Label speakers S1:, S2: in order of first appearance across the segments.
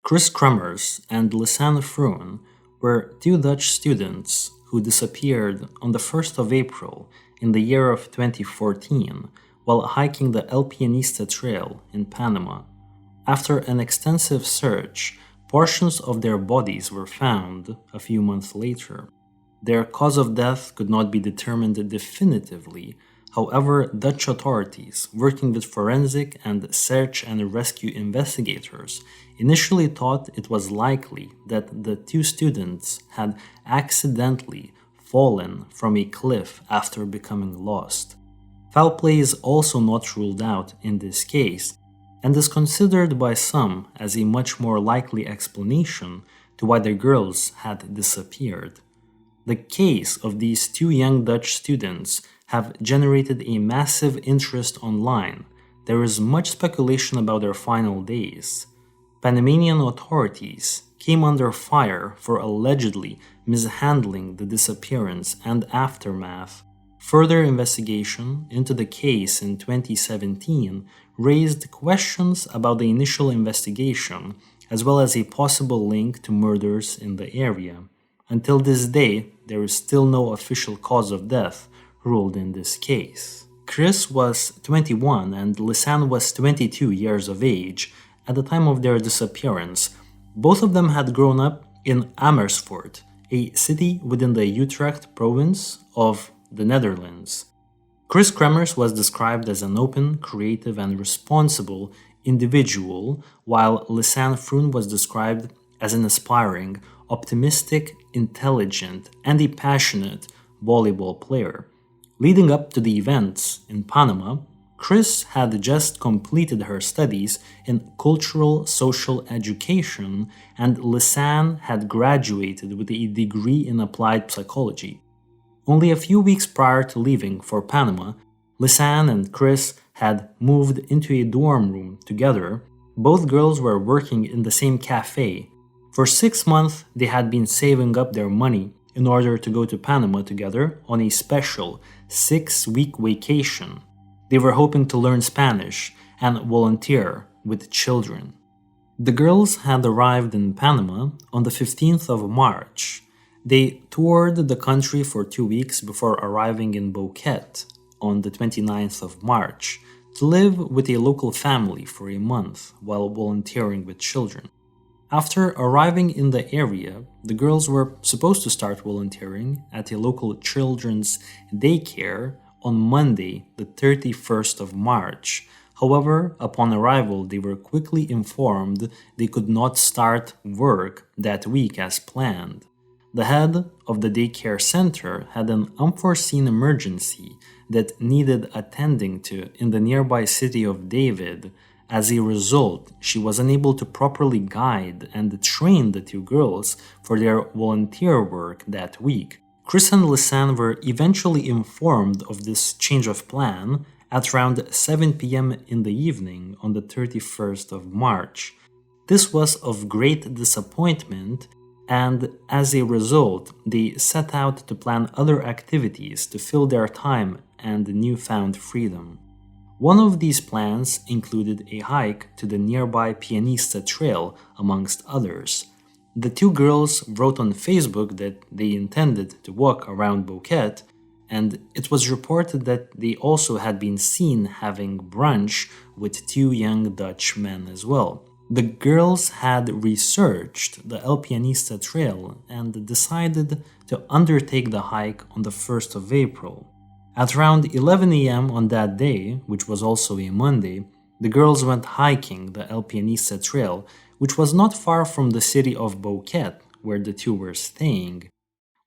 S1: Kris Kremers and Lisanne Froon were two Dutch students who disappeared on the 1st of April in the year of 2014 while hiking the El Pianista trail in Panama. After an extensive search, portions of their bodies were found a few months later. Their cause of death could not be determined definitively. However, Dutch authorities, working with forensic and search and rescue investigators, initially thought it was likely that the two students had accidentally fallen from a cliff after becoming lost. Foul play is also not ruled out in this case, and is considered by some as a much more likely explanation to why the girls had disappeared. The case of these two young Dutch students have generated a massive interest online. There is much speculation about their final days. Panamanian authorities came under fire for allegedly mishandling the disappearance and aftermath. Further investigation into the case in 2017 raised questions about the initial investigation, as well as a possible link to murders in the area. Until this day, there is still no official cause of death ruled in this case. Kris was 21 and Lisanne was 22 years of age at the time of their disappearance. Both of them had grown up in Amersfoort, a city within the Utrecht province of the Netherlands. Kris Kremers was described as an open, creative, and responsible individual, while Lisanne Froon was described as an aspiring, optimistic, intelligent, and a passionate volleyball player. Leading up to the events in Panama, Kris had just completed her studies in cultural social education, and Lisanne had graduated with a degree in applied psychology. Only a few weeks prior to leaving for Panama, Lisanne and Kris had moved into a dorm room together. Both girls were working in the same cafe. For 6 months, they had been saving up their money in order to go to Panama together on a special 6-week vacation. They were hoping to learn Spanish and volunteer with children. The girls had arrived in Panama on the 15th of March. They toured the country for 2 weeks before arriving in Phuket on the 29th of March to live with a local family for a month while volunteering with children. After arriving in the area, the girls were supposed to start volunteering at a local children's daycare on Monday, the 31st of March. However, upon arrival, they were quickly informed they could not start work that week as planned. The head of the daycare center had an unforeseen emergency that needed attending to in the nearby city of David. As a result, she was unable to properly guide and train the two girls for their volunteer work that week. Kris and Lisanne were eventually informed of this change of plan at around 7 p.m. in the evening on the 31st of March. This was of great disappointment, and as a result, they set out to plan other activities to fill their time and newfound freedom. One of these plans included a hike to the nearby Pianista trail, amongst others. The two girls wrote on Facebook that they intended to walk around Phuket, and it was reported that they also had been seen having brunch with two young Dutch men as well. The girls had researched the El Pianista trail and decided to undertake the hike on the 1st of April. At around 11 a.m. on that day, which was also a Monday, the girls went hiking the El Pianista trail, which was not far from the city of Phuket, where the two were staying.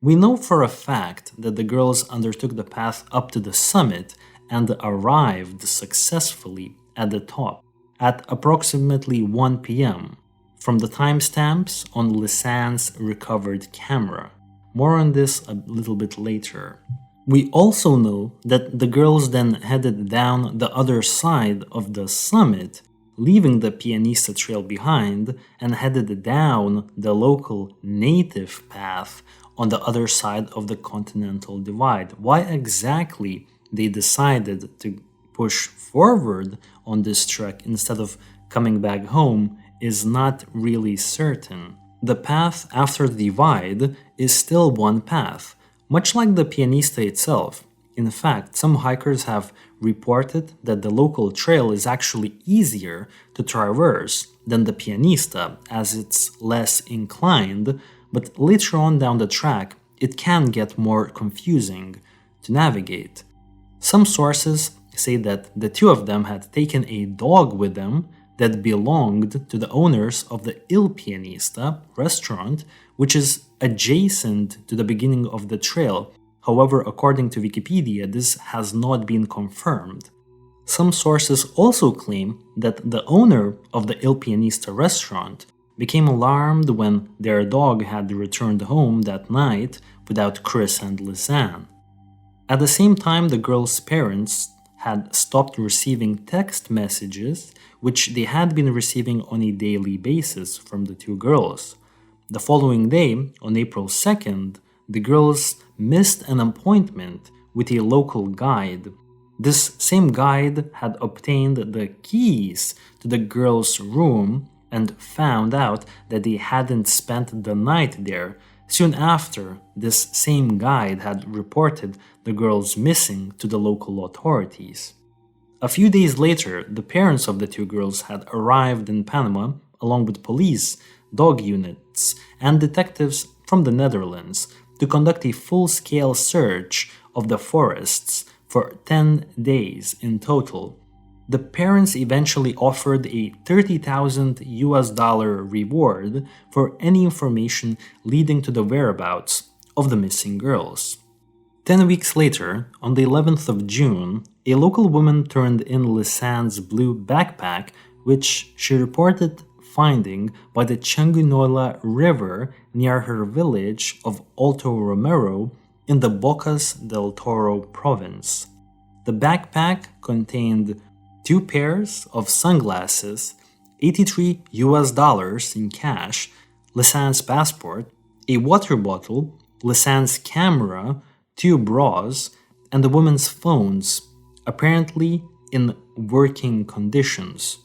S1: We know for a fact that the girls undertook the path up to the summit and arrived successfully at the top at approximately 1 p.m. from the timestamps on Lisanne's recovered camera. More on this a little bit later. We also know that the girls then headed down the other side of the summit, leaving the Pianista trail behind, and headed down the local native path on the other side of the Continental Divide. Why exactly they decided to push forward on this trek instead of coming back home is not really certain. The path after the divide is still one path, much like the Pianista itself. In fact, some hikers have reported that the local trail is actually easier to traverse than the Pianista as it's less inclined, but later on down the track, it can get more confusing to navigate. Some sources say that the two of them had taken a dog with them that belonged to the owners of the Il Pianista restaurant, which is adjacent to the beginning of the trail. However, according to Wikipedia, this has not been confirmed. Some sources also claim that the owner of the Il Pianista restaurant became alarmed when their dog had returned home that night without Kris and Lisanne. At the same time, the girls' parents had stopped receiving text messages, which they had been receiving on a daily basis from the two girls. The following day, on April 2nd, the girls missed an appointment with a local guide. This same guide had obtained the keys to the girls' room and found out that they hadn't spent the night there. Soon after, this same guide had reported the girls missing to the local authorities. A few days later, the parents of the two girls had arrived in Panama along with police, dog units, and detectives from the Netherlands to conduct a full-scale search of the forests for 10 days in total. The parents eventually offered a $30,000 reward for any information leading to the whereabouts of the missing girls. 10 weeks later, on the 11th of June, a local woman turned in Lisanne's blue backpack, which she reported finding by the Changuinola River near her village of Alto Romero in the Bocas del Toro province. The backpack contained 2 pairs of sunglasses, $83 in cash, Lisanne's passport, a water bottle, Lisanne's camera, 2 bras, and the woman's phones, apparently in working conditions.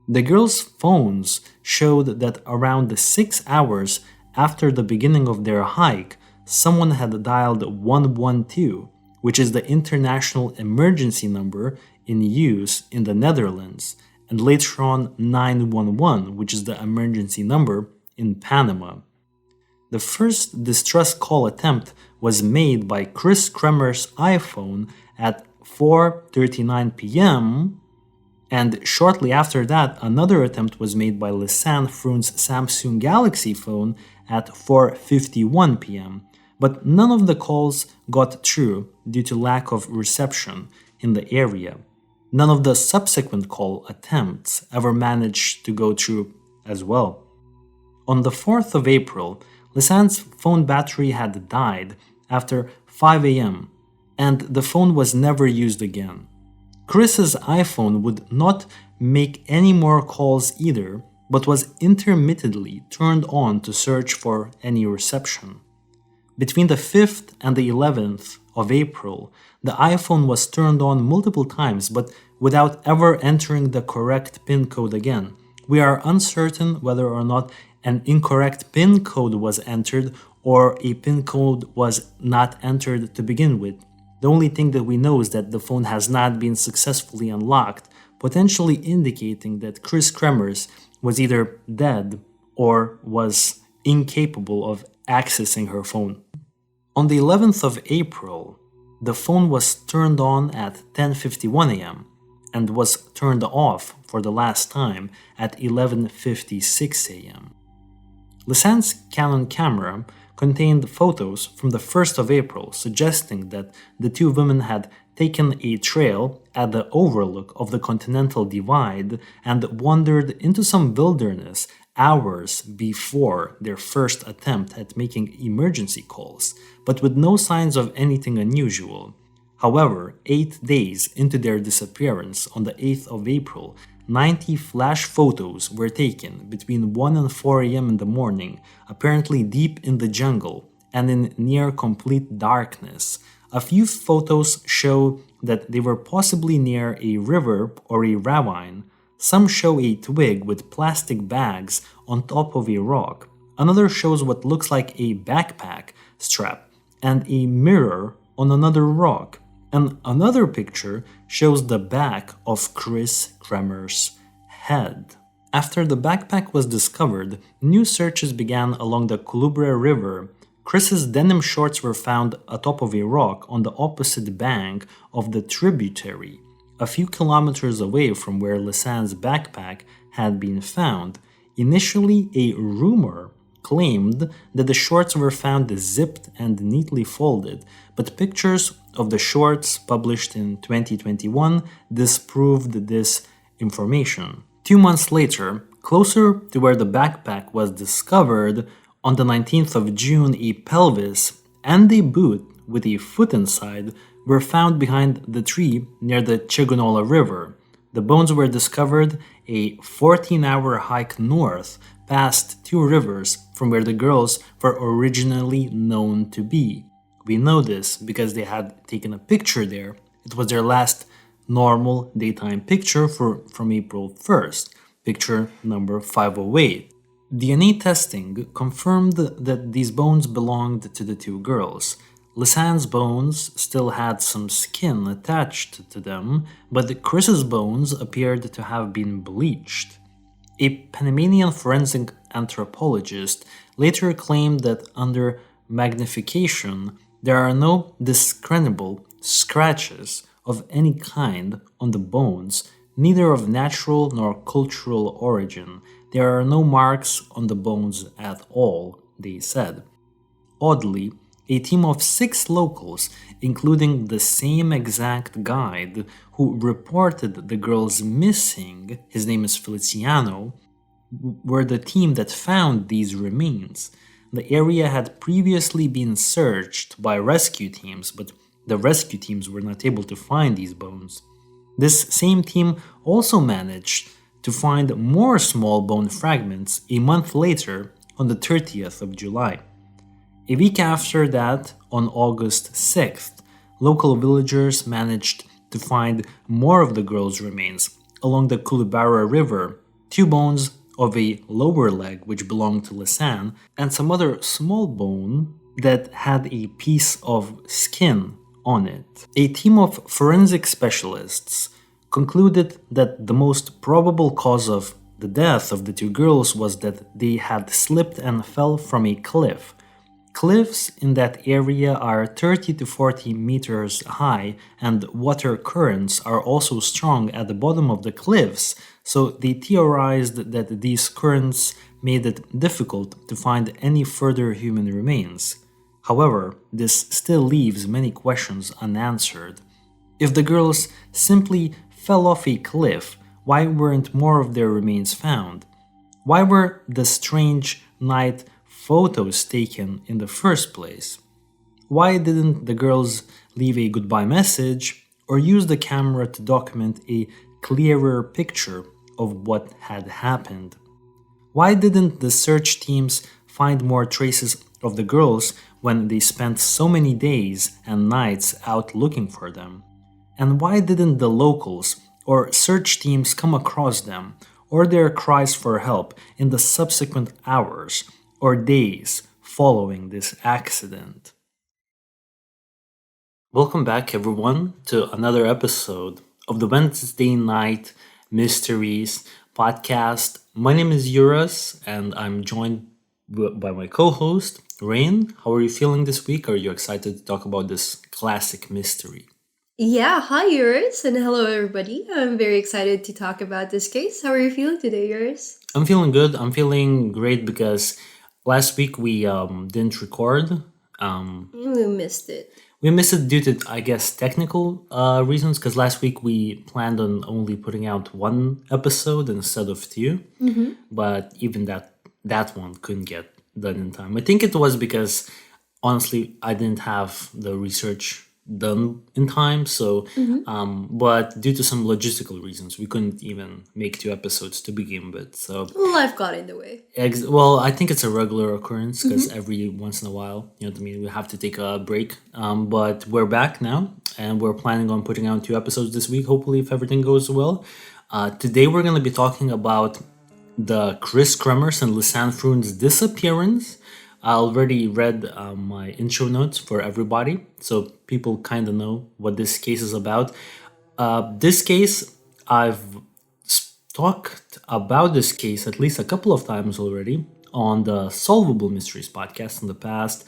S1: The girls' phones showed that around 6 hours after the beginning of their hike, someone had dialed 112, which is the international emergency number in use in the Netherlands, and later on 911, which is the emergency number in Panama. The first distress call attempt was made by Kris Kremers' iPhone at 4:39 p.m., and shortly after that, another attempt was made by Lisanne Froon's Samsung Galaxy phone at 4:51 p.m., but none of the calls got through due to lack of reception in the area. None of the subsequent call attempts ever managed to go through as well. On the 4th of April, Lisanne's phone battery had died after 5 a.m., and the phone was never used again. Kris's iPhone would not make any more calls either, but was intermittently turned on to search for any reception. Between the 5th and the 11th of April, the iPhone was turned on multiple times, but without ever entering the correct PIN code again. We are uncertain whether or not an incorrect PIN code was entered or a PIN code was not entered to begin with. The only thing that we know is that the phone has not been successfully unlocked, potentially indicating that Kris Kremers was either dead or was incapable of accessing her phone. On the 11th of April, the phone was turned on at 10:51 a.m. and was turned off for the last time at 11:56 a.m. Lisanne's Canon camera contained photos from the 1st of April suggesting that the two women had taken a trail at the overlook of the Continental Divide and wandered into some wilderness hours before their first attempt at making emergency calls, but with no signs of anything unusual. However, 8 days into their disappearance on the 8th of April, 90 flash photos were taken between 1 and 4 a.m. in the morning, apparently deep in the jungle and in near complete darkness. A few photos show that they were possibly near a river or a ravine. Some show a twig with plastic bags on top of a rock. Another shows what looks like a backpack strap and a mirror on another rock. And another picture shows the back of Kris Kremers' head. After the backpack was discovered, new searches began along the Caldera River. Kris's denim shorts were found atop of a rock on the opposite bank of the tributary, a few kilometers away from where Lisanne's backpack had been found. Initially, a rumor claimed that the shorts were found zipped and neatly folded, but pictures of the shorts published in 2021 disproved this information. 2 months later, closer to where the backpack was discovered, on the 19th of June, a pelvis and a boot with a foot inside were found behind the tree near the Chigonola River. The bones were discovered a 14-hour hike north past two rivers from where the girls were originally known to be. We know this because they had taken a picture there. It was their last normal daytime picture from April 1st, picture number 508. DNA testing confirmed that these bones belonged to the two girls. Lisanne's bones still had some skin attached to them, but Kris's bones appeared to have been bleached. A Panamanian forensic anthropologist later claimed that under magnification, there are no discernible scratches of any kind on the bones, neither of natural nor cultural origin. There are no marks on the bones at all, they said. Oddly, a team of 6 locals, including the same exact guide who reported the girls missing, his name is Feliciano, were the team that found these remains. The area had previously been searched by rescue teams, but the rescue teams were not able to find these bones. This same team also managed to find more small bone fragments a month later on the 30th of July. A week after that, on August 6th, local villagers managed to find more of the girls' remains along the Caldera River, 2 bones of a lower leg which belonged to Lisanne, and some other small bone that had a piece of skin on it. A team of forensic specialists concluded that the most probable cause of the death of the 2 girls was that they had slipped and fell from a cliff. Cliffs in that area are 30 to 40 meters high, and water currents are also strong at the bottom of the cliffs, so they theorized that these currents made it difficult to find any further human remains. However, this still leaves many questions unanswered. If the girls simply fell off a cliff, why weren't more of their remains found? Why were the strange night photos taken in the first place? Why didn't the girls leave a goodbye message or use the camera to document a clearer picture of what had happened? Why didn't the search teams find more traces of the girls when they spent so many days and nights out looking for them? And why didn't the locals or search teams come across them or their cries for help in the subsequent hours or days following this accident? Welcome back, everyone, to another episode of the Wednesday Night Mysteries podcast. My name is Yuras, and I'm joined by my co-host, Rain. How are you feeling this week? Are you excited to talk about this classic mystery?
S2: Yeah, hi Yours, and hello everybody. I'm very excited to talk about this case. How are you feeling today, Yours?
S1: I'm feeling good. I'm feeling great because last week we didn't record.
S2: We missed it.
S1: We missed it due to, I guess, technical reasons, because last week we planned on only putting out 1 episode instead of 2. But even that one couldn't get done in time. I think it was because, honestly, I didn't have the research done in time, so but due to some logistical reasons we couldn't even make 2 episodes to begin with. So
S2: Life got in the way.
S1: well, I think it's a regular occurrence because every once in a while, you know what I mean, we have to take a break, but we're back now and we're planning on putting out 2 episodes this week, hopefully, if everything goes well. Today we're going to be talking about the Kris Kremers and Lisanne Froon's disappearance. I already read my intro notes for everybody, so people kind of know what this case is about. This case, I've talked about this case at least a couple of times already on the Solvable Mysteries podcast in the past.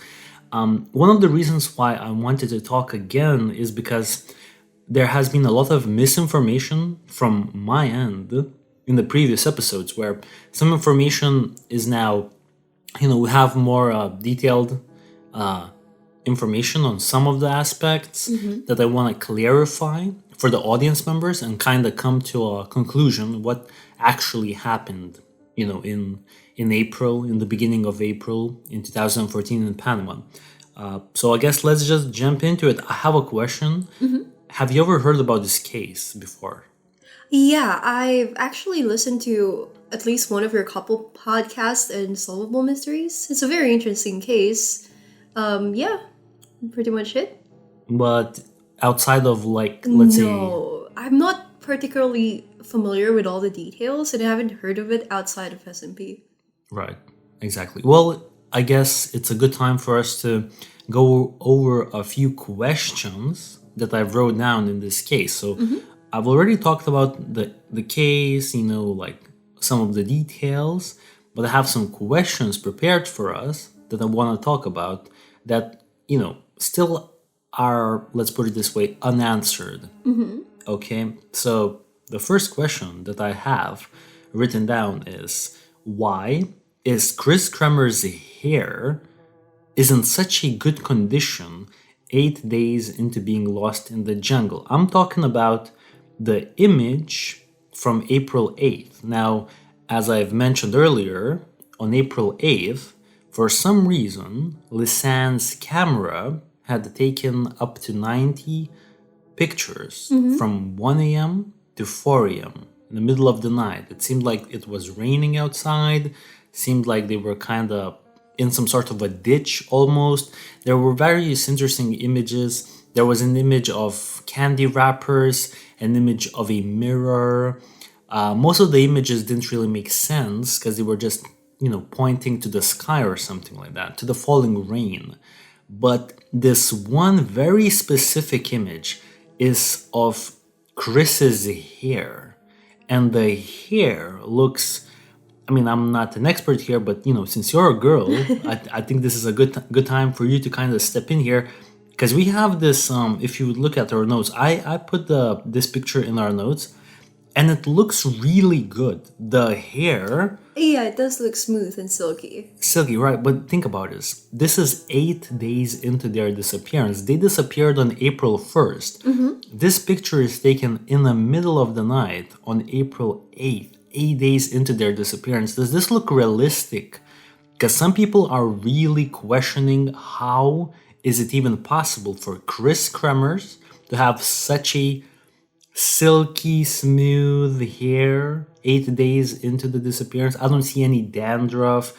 S1: One of the reasons why I wanted to talk again is because there has been a lot of misinformation from my end in the previous episodes where some information is now, we have more detailed information on some of the aspects that I want to clarify for the audience members and kind of come to a conclusion what actually happened, in April, in the beginning of April in 2014 in Panama. So I guess let's just jump into it. I have a question. Have you ever heard about this case before?
S2: Yeah, I've actually listened to at least one of your couple podcasts in Solvable Mysteries. It's a very interesting case. Yeah, pretty much it.
S1: But outside of let's say,
S2: No, I'm not particularly familiar with all the details, and I haven't heard of it outside of S&P.
S1: right, exactly. Well, I guess it's a good time for us to go over a few questions that I've wrote down in this case. So I've already talked about the case, like some of the details, but I have some questions prepared for us that I want to talk about that, still are, let's put it this way, unanswered. Okay, so the first question that I have written down is, why is Kris Kremers' hair is in such a good condition 8 days into being lost in the jungle? I'm talking about the image from April 8th. Now, as I've mentioned earlier, on April 8th, for some reason, Lisanne's camera had taken up to 90 pictures from 1 a.m. to 4 a.m. in the middle of the night. It seemed like it was raining outside, seemed like they were kind of in some sort of a ditch almost. There were various interesting images. There was an image of candy wrappers, an image of a mirror. Most of the images didn't really make sense because they were just, pointing to the sky or something like that, to the falling rain. But this one very specific image is of Chris's hair. And the hair looks, I'm not an expert here, but since you're a girl, I think this is a good time for you to kind of step in here, because we have this. If you look at our notes, I put this picture in our notes, and it looks really good. The hair,
S2: Yeah, it does look smooth and silky.
S1: silky, right? But think about this. This is 8 days into their disappearance. They disappeared on April 1st. This picture is taken in the middle of the night on April 8th. 8 days into their disappearance. Does this look realistic? Because some people are really questioning how is it even possible for Kris Kremers to have such a silky, smooth hair 8 days into the disappearance. I don't see any dandruff.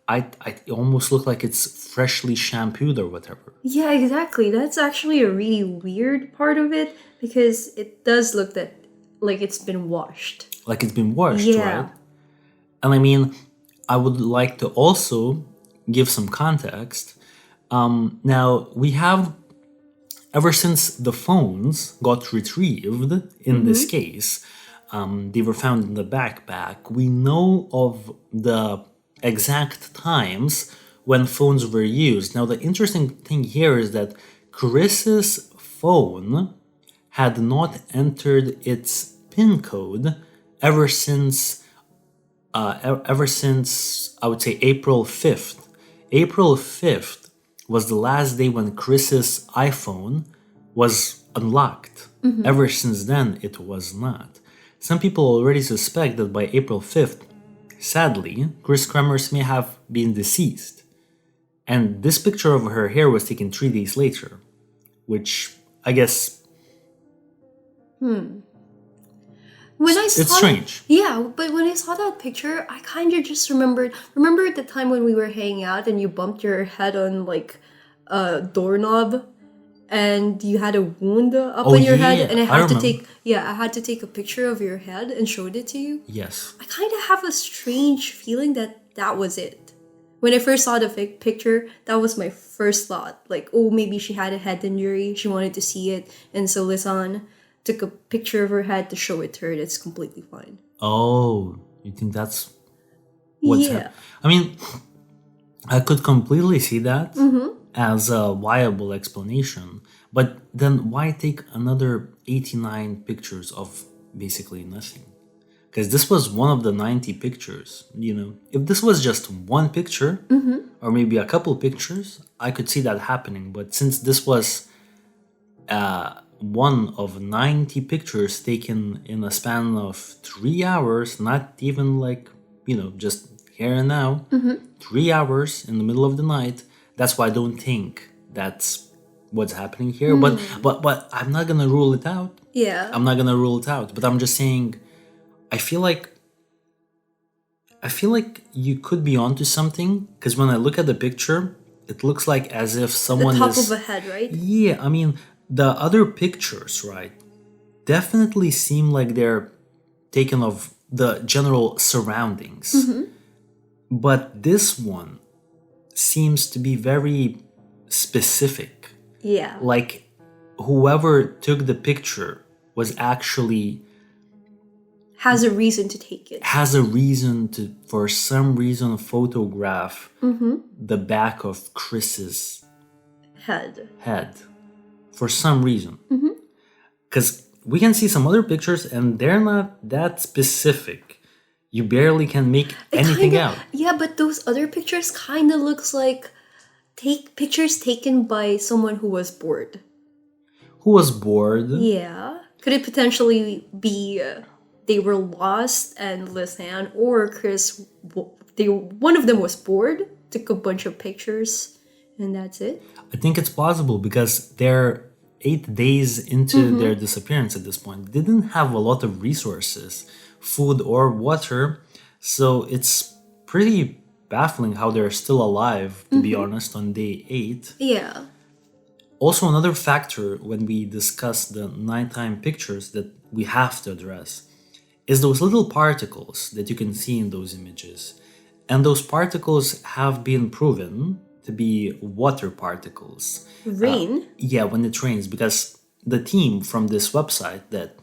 S1: I almost look like it's freshly shampooed or whatever.
S2: Yeah, exactly. That's actually a really weird part of it because it does look that like it's been washed.
S1: Like it's been washed,
S2: Yeah.
S1: right? And I would like to also give some context. Now, we have, ever since the phones got retrieved in this case, they were found in the backpack. We know of the exact times when phones were used. Now, the interesting thing here is that Chris's phone had not entered its PIN code ever since I would say April 5th. April 5th was the last day when Chris's iPhone was unlocked. Ever since then, it was not. Some people already suspect that by April 5th, sadly, Kris Kremers may have been deceased. And this picture of her hair was taken 3 days later, which I guess
S2: When I saw
S1: it's strange.
S2: yeah, but when I saw that picture, I kind of just remember at the time when we were hanging out and you bumped your head on like a doorknob and you had a wound up
S1: Oh,
S2: on your head,
S1: yeah,
S2: and I
S1: I
S2: had to
S1: remember.
S2: I had to take a picture of your head and showed it to you.
S1: Yes.
S2: I kind of have a strange feeling that was it. When I first saw the picture, that was my first thought. Like, oh, maybe she had a head injury. She wanted to see it, and so Lisanne took a picture of her head to show it to her. That's completely fine.
S1: Oh, you think that's what's
S2: Yeah.
S1: happening? I mean, I could completely see that as a viable explanation, but then why take another 89 pictures of basically nothing? Because this was one of the 90 pictures, you know. If this was just one picture, or maybe a couple pictures, I could see that happening. But since this was one of 90 pictures taken in a span of 3 hours, not even like, you know, just here and now, 3 hours in the middle of the night, that's why I don't think that's what's happening here. But I'm not gonna rule it out.
S2: Yeah.
S1: I'm not gonna rule it out. But I'm just saying, I feel like you could be onto something, because when I look at the picture, it looks like as if
S2: The
S1: someone
S2: top
S1: is.
S2: of a head, right?
S1: Yeah, I mean, the other pictures, right, definitely seem like they're taken of the general surroundings. But this one seems to be very specific.
S2: Yeah.
S1: Like whoever took the picture was actually
S2: Has a reason to take it.
S1: has a reason to, for some reason, photograph the back of Kris's
S2: Head.
S1: head. For some reason. Because we can see some other pictures and they're not that specific. You barely can make anything out.
S2: Yeah, but those other pictures kind of looks like pictures taken by someone who was bored.
S1: Who was bored?
S2: Yeah. Could it potentially be they were lost and Lisanne or Kris, one of them was bored, took a bunch of pictures, and that's it?
S1: I think it's possible because they're 8 days into their disappearance at this point. They didn't have a lot of resources, food or water, so it's pretty baffling how they're still alive, to be honest, on day 8.
S2: Yeah.
S1: Also, another factor when we discuss the nighttime pictures that we have to address is those little particles that you can see in those images. And those particles have been proven to be water particles.
S2: Rain?
S1: Yeah, when it rains, because the team from this website that,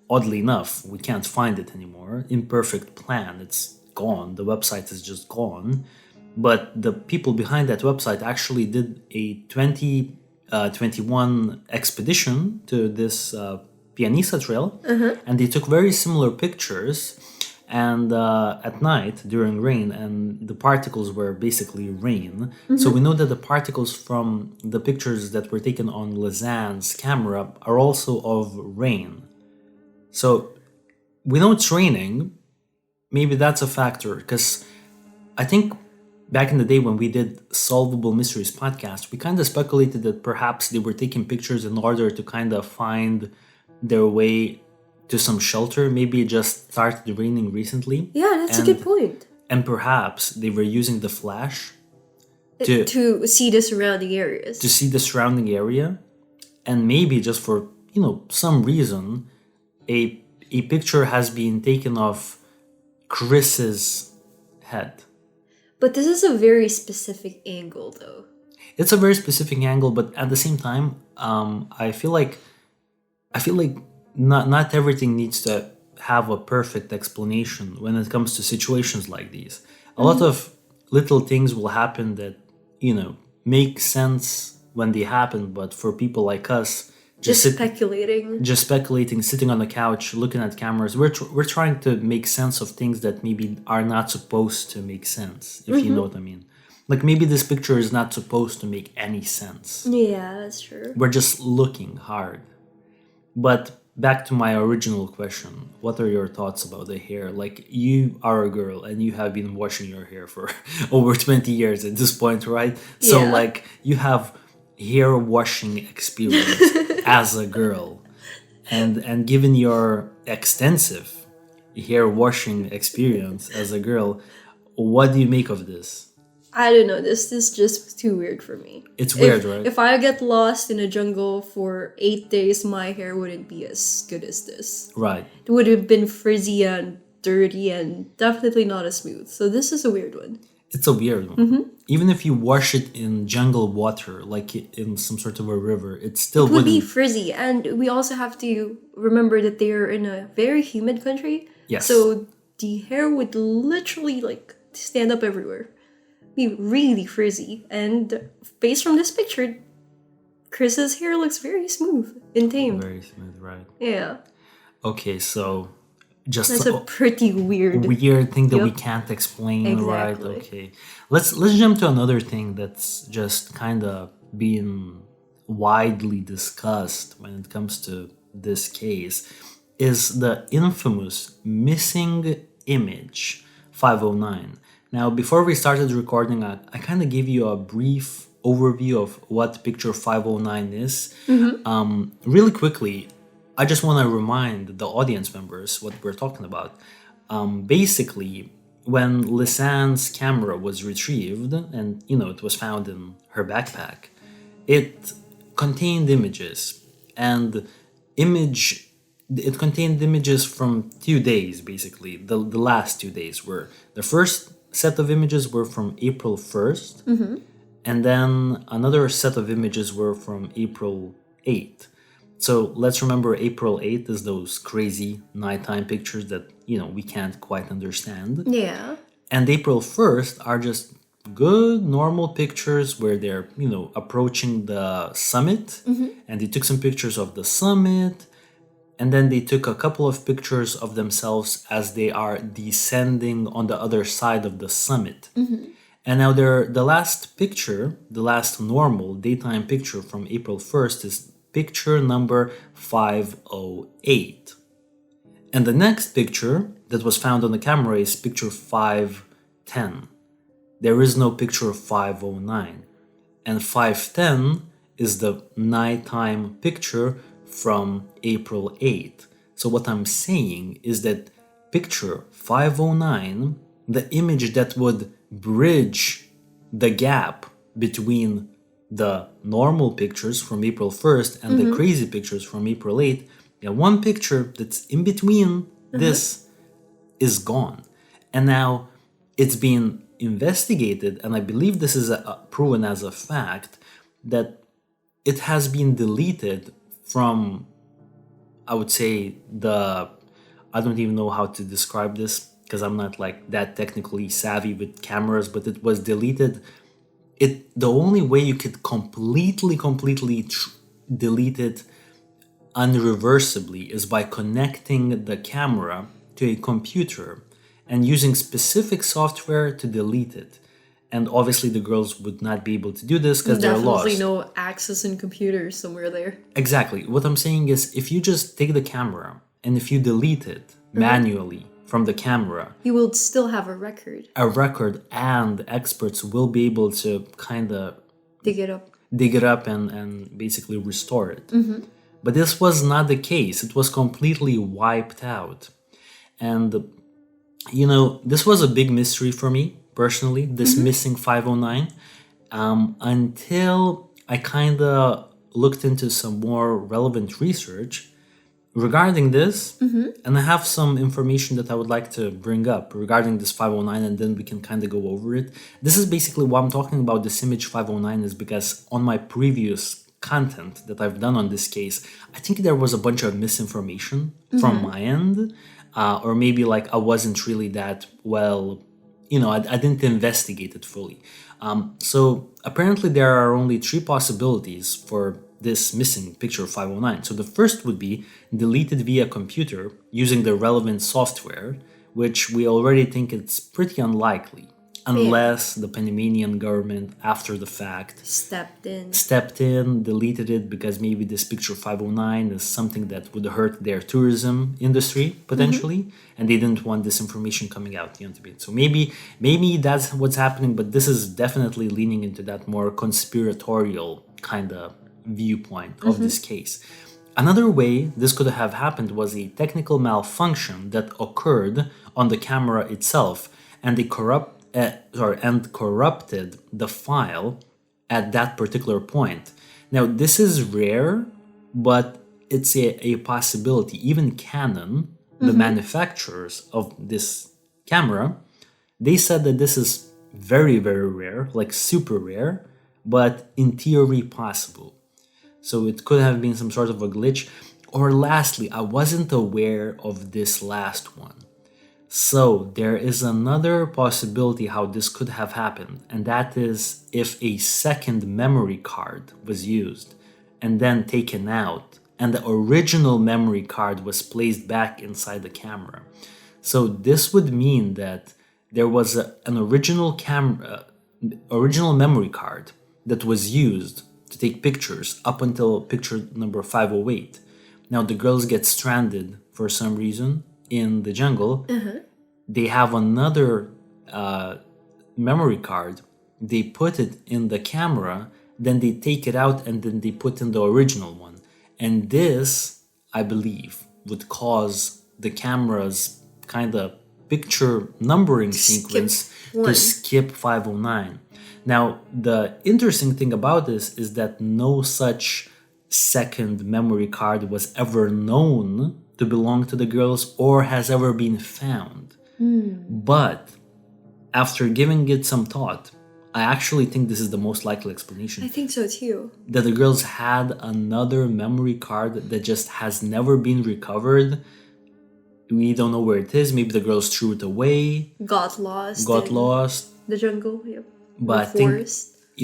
S1: oddly enough, we can't find it anymore, Imperfect Plan, it's gone, the website is just gone, but the people behind that website actually did a 2021 expedition to this Pianista trail, and they took very similar pictures, and at night during rain, and the particles were basically rain. So we know that the particles from the pictures that were taken on Lisanne's camera are also of rain. So we know it's raining. Maybe that's a factor, because I think back in the day when we did Solvable Mysteries podcast, we kind of speculated that perhaps they were taking pictures in order to kind of find their way to some shelter. Maybe it just started raining recently.
S2: Yeah, that's a good point.
S1: And perhaps they were using the flash
S2: To see the surrounding areas.
S1: to see the surrounding area, and maybe just for, you know, some reason, a picture has been taken of Kris's head.
S2: But this is a very specific angle, though.
S1: It's a very specific angle, but at the same time, I feel like not everything needs to have a perfect explanation when it comes to situations like these. A lot of little things will happen that, you know, make sense when they happen, but for people like us, speculating, sitting on the couch, looking at cameras, we're trying to make sense of things that maybe are not supposed to make sense, if you know what I mean. Like maybe this picture is not supposed to make any sense.
S2: Yeah, that's true.
S1: We're just looking hard. But back to my original question, what are your thoughts about the hair? Like, you are a girl and you have been washing your hair for over 20 years at this point, right? So
S2: Yeah.
S1: like you have hair washing experience as a girl, and given your extensive hair washing experience as a girl, what do you make of this?
S2: I don't know. This is just too weird for me.
S1: It's weird, right?
S2: If I get lost in a jungle for 8 days, my hair wouldn't be as good as this.
S1: Right.
S2: It would have been frizzy and dirty and definitely not as smooth. So this is a weird one.
S1: It's a weird one. Even if you wash it in jungle water, like in some sort of a river, it still
S2: It would be
S1: wouldn't.
S2: frizzy. And we also have to remember that they are in a very humid country.
S1: Yes.
S2: So the hair would literally like stand up everywhere. Be really frizzy. And based from this picture, Chris's hair looks very smooth and tame.
S1: Very smooth, right?
S2: Yeah.
S1: Okay, so just
S2: That's a pretty weird.
S1: weird thing that we
S2: Yep.
S1: can't explain, right?
S2: Exactly.
S1: Okay, let's jump to another thing that's just kind of being widely discussed when it comes to this case is the infamous missing image 509. Now, before we started recording, I kind of gave you a brief overview of what picture 509 is. Really quickly, I just want to remind the audience members what we're talking about. Basically, when Lisanne's camera was retrieved and, it was found in her backpack, it contained images. And it contained images from 2 days, basically. The last 2 days were, the first set of images were from April 1st, and then another set of images were from April 8th. So let's remember April 8th is those crazy nighttime pictures that, we can't quite understand.
S2: Yeah.
S1: And April 1st are just good, normal pictures where they're, approaching the summit. And they took some pictures of the summit. And then they took a couple of pictures of themselves as they are descending on the other side of the summit. And now the last picture, the last normal daytime picture from April 1st is picture number 508. And the next picture that was found on the camera is picture 510. There is no picture of 509. And 510 is the nighttime picture from April 8th. So what I'm saying is that picture 509, the image that would bridge the gap between the normal pictures from April 1st and the crazy pictures from April 8th, one picture that's in between this is gone. And now it's being investigated, and I believe this is proven as a fact, that it has been deleted from, I would say, I don't even know how to describe this because I'm not like that technically savvy with cameras, but it was deleted. The only way you could completely delete it unreversibly is by connecting the camera to a computer and using specific software to delete it. And obviously the girls would not be able to do this because they're lost.
S2: Definitely no access in computers somewhere there.
S1: Exactly. What I'm saying is if you just take the camera and if you delete it manually from the camera,
S2: You will still have a record.
S1: and experts will be able to kind of
S2: Dig it up.
S1: dig it up and basically restore it. But this was not the case. It was completely wiped out. And, this was a big mystery for me, personally, this missing 509, until I kind of looked into some more relevant research regarding this. And I have some information that I would like to bring up regarding this 509, and then we can kind of go over it. This is basically why I'm talking about this image 509 is because on my previous content that I've done on this case, I think there was a bunch of misinformation from my end, or maybe like I wasn't really that well, I didn't investigate it fully. So apparently there are only 3 possibilities for this missing picture 509. So the first would be deleted via computer using the relevant software, which we already think it's pretty unlikely, unless the Panamanian government, after the fact, stepped in, deleted it because maybe this picture 509 is something that would hurt their tourism industry potentially, and they didn't want this information coming out. So maybe that's what's happening, but this is definitely leaning into that more conspiratorial kind of viewpoint of this case. Another way this could have happened was a technical malfunction that occurred on the camera itself, and and corrupted the file at that particular point. Now, this is rare, but it's a possibility. Even Canon, the manufacturers of this camera, they said that this is very, very rare, like super rare, but in theory possible. So it could have been some sort of a glitch. Or lastly, I wasn't aware of this last one. So there is another possibility how this could have happened, and that is if a second memory card was used and then taken out, and the original memory card was placed back inside the camera. So this would mean that there was an original memory card that was used to take pictures up until picture number 508. Now the girls get stranded for some reason in the jungle. They have another memory card. They put it in the camera, then they take it out, and then they put in the original one. And this, I believe, would cause the camera's kind of picture numbering sequence to skip 509. Now, the interesting thing about this is that no such second memory card was ever known to belong to the girls or has ever been found. But after giving it some thought, I actually think this is the most likely explanation.
S2: I think so too.
S1: That the girls had another memory card that just has never been recovered. We don't know where it is. Maybe the girls threw it away.
S2: Got lost. The jungle, yep.
S1: But I think,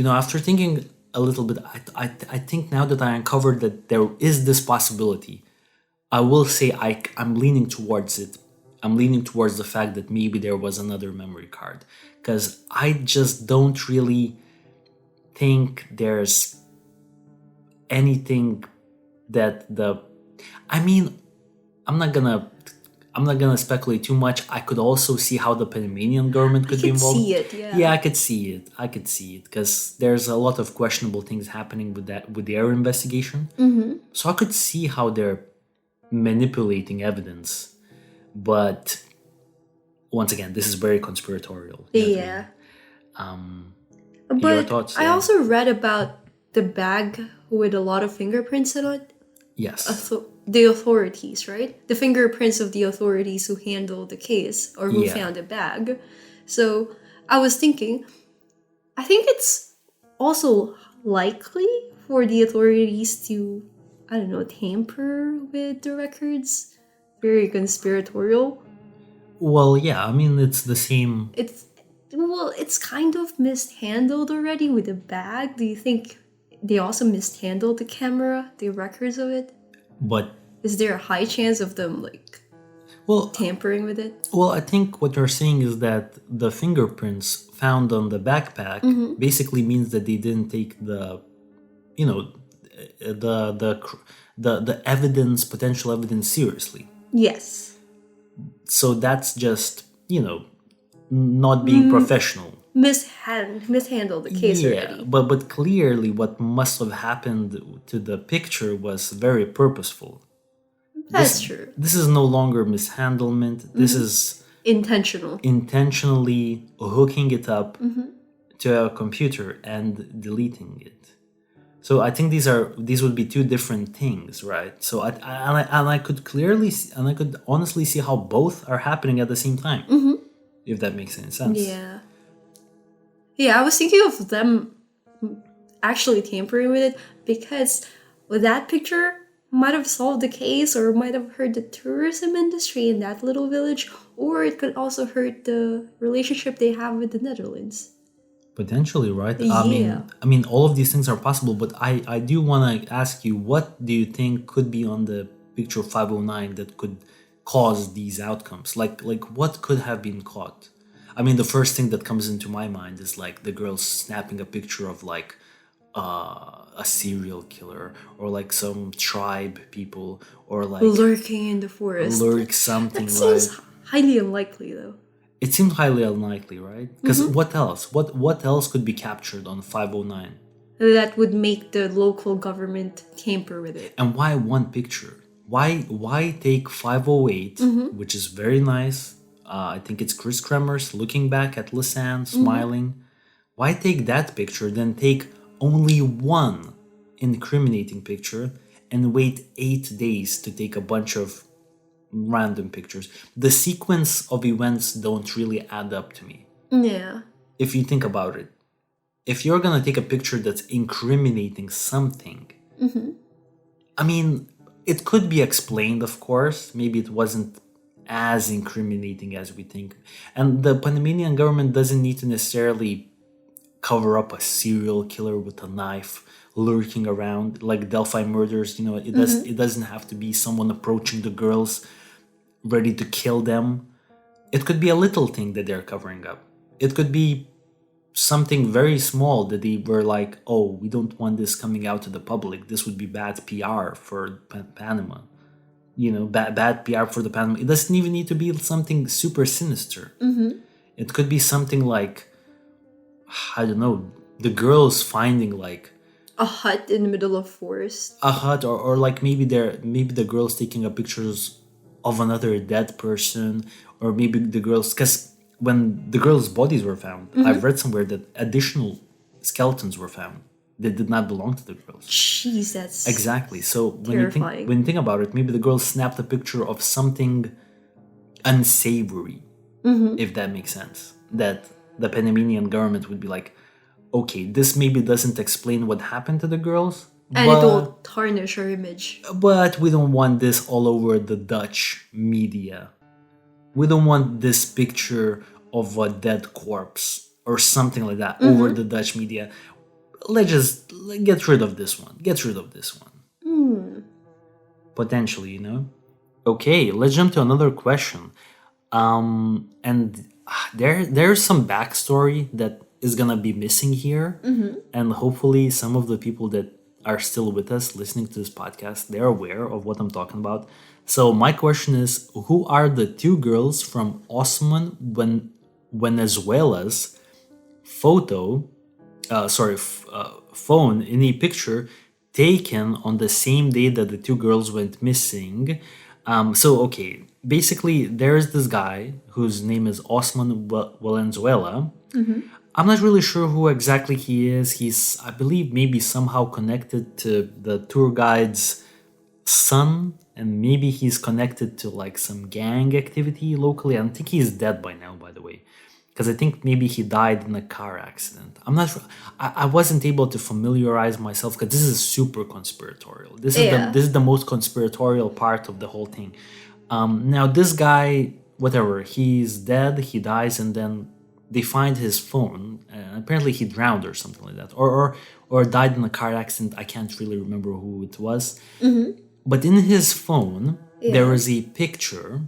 S1: after thinking a little bit, I think now that I uncovered that there is this possibility, I will say I'm leaning towards it. I'm leaning towards the fact that maybe there was another memory card. Because I just don't really think there's anything that I'm not gonna speculate too much. I could also see how the Panamanian government could be involved.
S2: See it, yeah.
S1: Yeah, I could see it because there's a lot of questionable things happening with their investigation. So I could see how they're manipulating evidence, but once again, this is very conspiratorial.
S2: Yeah.
S1: Your
S2: But
S1: thoughts?
S2: I also read about the bag with a lot of fingerprints in it.
S1: Yes.
S2: The authorities, right? The fingerprints of the authorities who handled the case or who found the bag. So I was thinking, I think it's also likely for the authorities to, tamper with the records. Very conspiratorial.
S1: Well, yeah, I mean, it's the same.
S2: It's kind of mishandled already with the bag. Do you think they also mishandled the camera, the records of it?
S1: But
S2: is there a high chance of them tampering with it?
S1: Well, I think what you're saying is that the fingerprints found on the backpack basically means that they didn't take the evidence, potential evidence seriously.
S2: Yes.
S1: So that's just, not being professional.
S2: Mishandled the case already.
S1: But clearly what must have happened to the picture was very purposeful.
S2: That's true.
S1: This is no longer mishandlement. This is intentionally hooking it up to a computer and deleting it. So I think these would be two different things, right? So I could honestly see how both are happening at the same time, if that makes any sense.
S2: Yeah, I was thinking of them actually tampering with it because that picture might have solved the case or might have hurt the tourism industry in that little village, or it could also hurt the relationship they have with the Netherlands.
S1: Potentially, right?
S2: Yeah.
S1: I mean, all of these things are possible, but I do want to ask you, what do you think could be on the picture 509 that could cause these outcomes? Like what could have been caught? I mean, the first thing that comes into my mind is like the girl snapping a picture of like a serial killer or like some tribe people or like
S2: lurking in the forest.
S1: Something,
S2: that seems highly unlikely, though.
S1: It seems highly unlikely, right? Because what else? What else could be captured on 509?
S2: That would make the local government tamper with it.
S1: And why one picture? Why take 508, which is very nice, I think it's Kris Kremers looking back at Lisanne, smiling. Why take that picture, then take only one incriminating picture and wait 8 days to take a bunch of random pictures? The sequence of events don't really add up to me.
S2: Yeah.
S1: If you think about it, if you're gonna take a picture that's incriminating something, I mean, it could be explained, of course. Maybe it wasn't as incriminating as we think. And the Panamanian government doesn't need to necessarily cover up a serial killer with a knife lurking around like Delphi murders. It doesn't have to be someone approaching the girls ready to kill them. It could be a little thing that they're covering up. It could be something very small that they were like, oh, we don't want this coming out to the public. This would be bad PR for Panama. Bad PR for the Panama. It doesn't even need to be something super sinister. It could be something like, I don't know, the girls finding like
S2: a hut in the middle of forest.
S1: A hut, or like maybe the girls taking a pictures of another dead person, or maybe the girls, because when the girls' bodies were found, I've read somewhere that additional skeletons were found that did not belong to the girls.
S2: Jeez, that's
S1: exactly. So
S2: terrifying.
S1: when you think about it, maybe the girls snapped a picture of something unsavory, if that makes sense. That the Panamanian government would be like, okay, this maybe doesn't explain what happened to the girls,
S2: and it will tarnish our image.
S1: But we don't want this all over the Dutch media. We don't want this picture of a dead corpse or something like that over the Dutch media. Let's just get rid of this one. Get rid of this one. Potentially, Okay, let's jump to another question. And there's some backstory that is gonna be missing here, and hopefully some of the people that are still with us listening to this podcast, they're aware of what I'm talking about. So my question is, who are the two girls from Osman Venezuela's phone in a picture taken on the same day that the two girls went missing? Okay, basically there's this guy whose name is Osman Valenzuela. I'm not really sure who exactly he is. He's, I believe, maybe somehow connected to the tour guide's son, and maybe he's connected to like some gang activity locally. I think he's dead by now, by the way, because I think maybe he died in a car accident. I'm not sure. I wasn't able to familiarize myself because this is super conspiratorial. This is the most conspiratorial part of the whole thing. Now this guy, whatever, he's dead. He dies, and then they find his phone. Apparently he drowned or something like that, or died in a car accident. I can't really remember who it was. But in his phone, there is a picture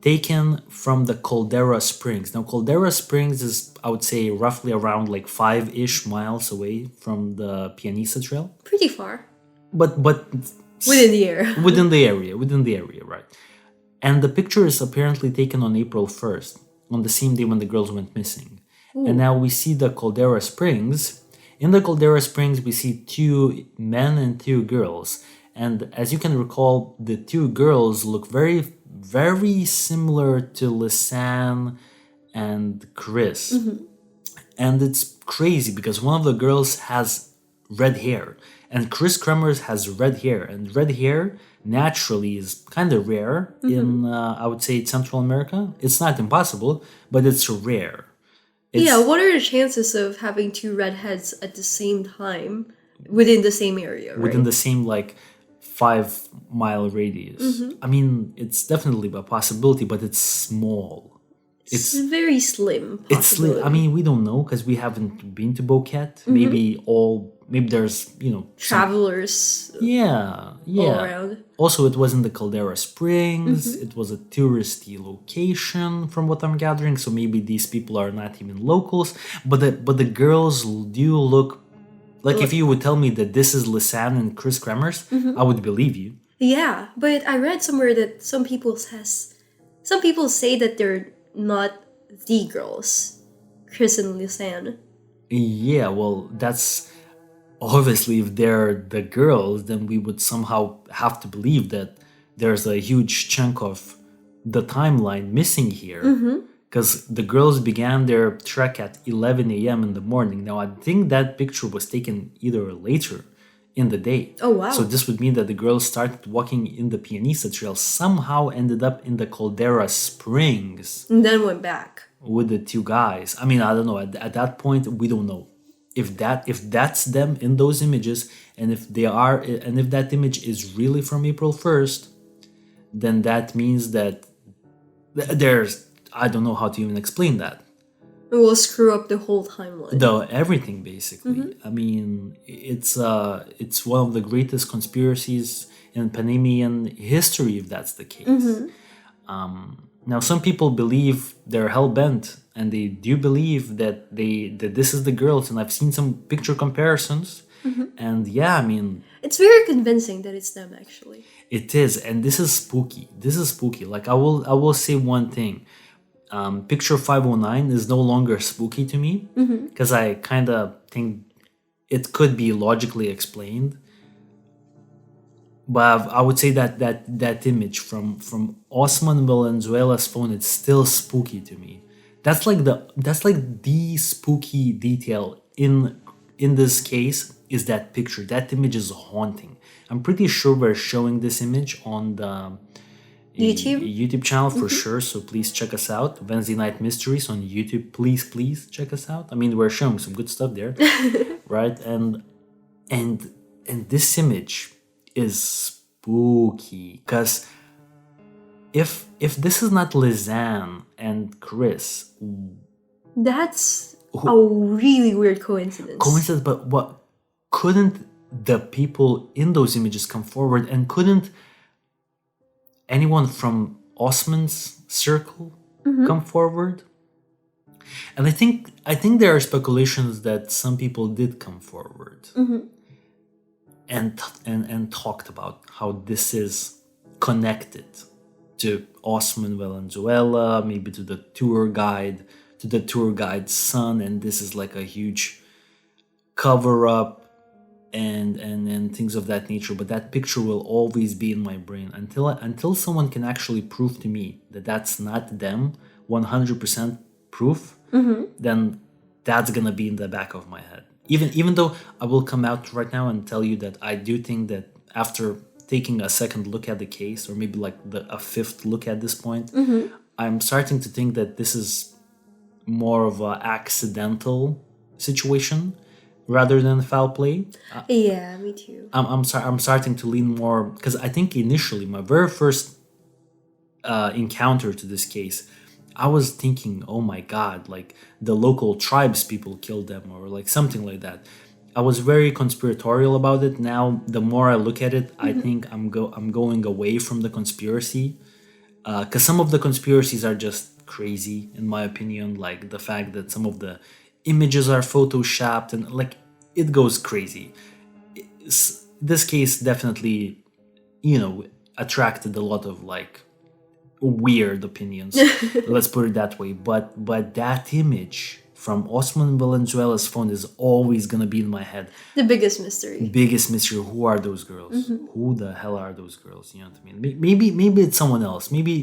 S1: taken from the Caldera Springs. Now, Caldera Springs is, I would say, roughly around like 5-ish miles away from the Pianista Trail.
S2: Pretty far.
S1: But
S2: within the area.
S1: within the area, right. And the picture is apparently taken on April 1st. On the same day when the girls went missing. Ooh. And now we see the Caldera Springs. In the Caldera Springs, we see 2 men and 2 girls. And as you can recall, the 2 girls look very, very similar to Lisanne and Kris. And it's crazy because one of the girls has red hair. And Kris Kremers has red hair. And red hair naturally is kind of rare in, I would say, Central America. It's not impossible, but it's rare.
S2: What are the chances of having 2 redheads at the same time within the same area, right?
S1: Within the same, 5-mile radius. I mean, it's definitely a possibility, but it's small.
S2: It's very slim.
S1: It's slim. I mean, we don't know because we haven't been to Boquete. Maybe there's,
S2: travelers.
S1: All
S2: around.
S1: Also, it was in the Caldera Springs. It was a touristy location, from what I'm gathering. So maybe these people are not even locals. But the girls do look like, if you would tell me that this is Lisanne and Kris Kremers, I would believe you.
S2: Yeah, but I read somewhere that some people say that they're not the girls, Kris and Lisanne.
S1: Yeah, well, that's obviously, if they're the girls, then we would somehow have to believe that there's a huge chunk of the timeline missing here. Because the girls began their trek at 11 a.m. in the morning. Now, I think that picture was taken either later in the day.
S2: Oh, wow.
S1: So this would mean that the girls started walking in the Pianista Trail, somehow ended up in the Caldera Springs
S2: And then went back.
S1: with the two guys. I mean, I don't know. At that point, we don't know if that's them in those images, and if that image is really from April 1st, then that means that there's, I don't know how to even explain that.
S2: It will screw up the whole timeline.
S1: Everything basically. I mean, it's one of the greatest conspiracies in Panamanian history, if that's the case. Now, some people believe they're hell bent, and they do believe that this is the girls. And I've seen some picture comparisons, and yeah, I mean,
S2: it's very convincing that it's them, actually.
S1: it is, and this is spooky. Like I will say one thing. Picture 509 is no longer spooky to me because I kind of think it could be logically explained. But I would say that image from Osman Valenzuela's phone, it's still spooky to me. That's like the spooky detail in this case is that picture. That image is haunting. I'm pretty sure we're showing this image on the YouTube channel for sure. So please check us out. Wednesday Night Mysteries on YouTube. Please check us out. I mean, we're showing some good stuff there, right? And this image is spooky because if this is not Lisanne and Kris,
S2: that's a really weird coincidence.
S1: But what, couldn't the people in those images come forward, and couldn't anyone from Osman's circle come forward? And I think there are speculations that some people did come forward and talked about how this is connected to Osman Valenzuela, maybe to the tour guide's son, and this is like a huge cover up and things of that nature. But that picture will always be in my brain until someone can actually prove to me that that's not them, 100% proof, then that's gonna be in the back of my head. Even though I will come out right now and tell you that I do think that after taking a second look at the case, or maybe like a fifth look at this point, I'm starting to think that this is more of an accidental situation rather than foul play.
S2: Yeah, me too.
S1: I'm starting to lean more, because I think initially my very first encounter to this case, I was thinking, oh my god, like the local tribes people killed them, or like something like that. I was very conspiratorial about it. Now, the more I look at it, I think I'm going away from the conspiracy, because some of the conspiracies are just crazy, in my opinion. Like the fact that some of the images are photoshopped, and like it goes crazy. This case definitely, attracted a lot of like weird opinions. Let's put it that way. But that image from Osman Valenzuela's phone is always gonna be in my head.
S2: The biggest mystery.
S1: Who are those girls? Who the hell are those girls? You know what I mean? Maybe it's someone else. Maybe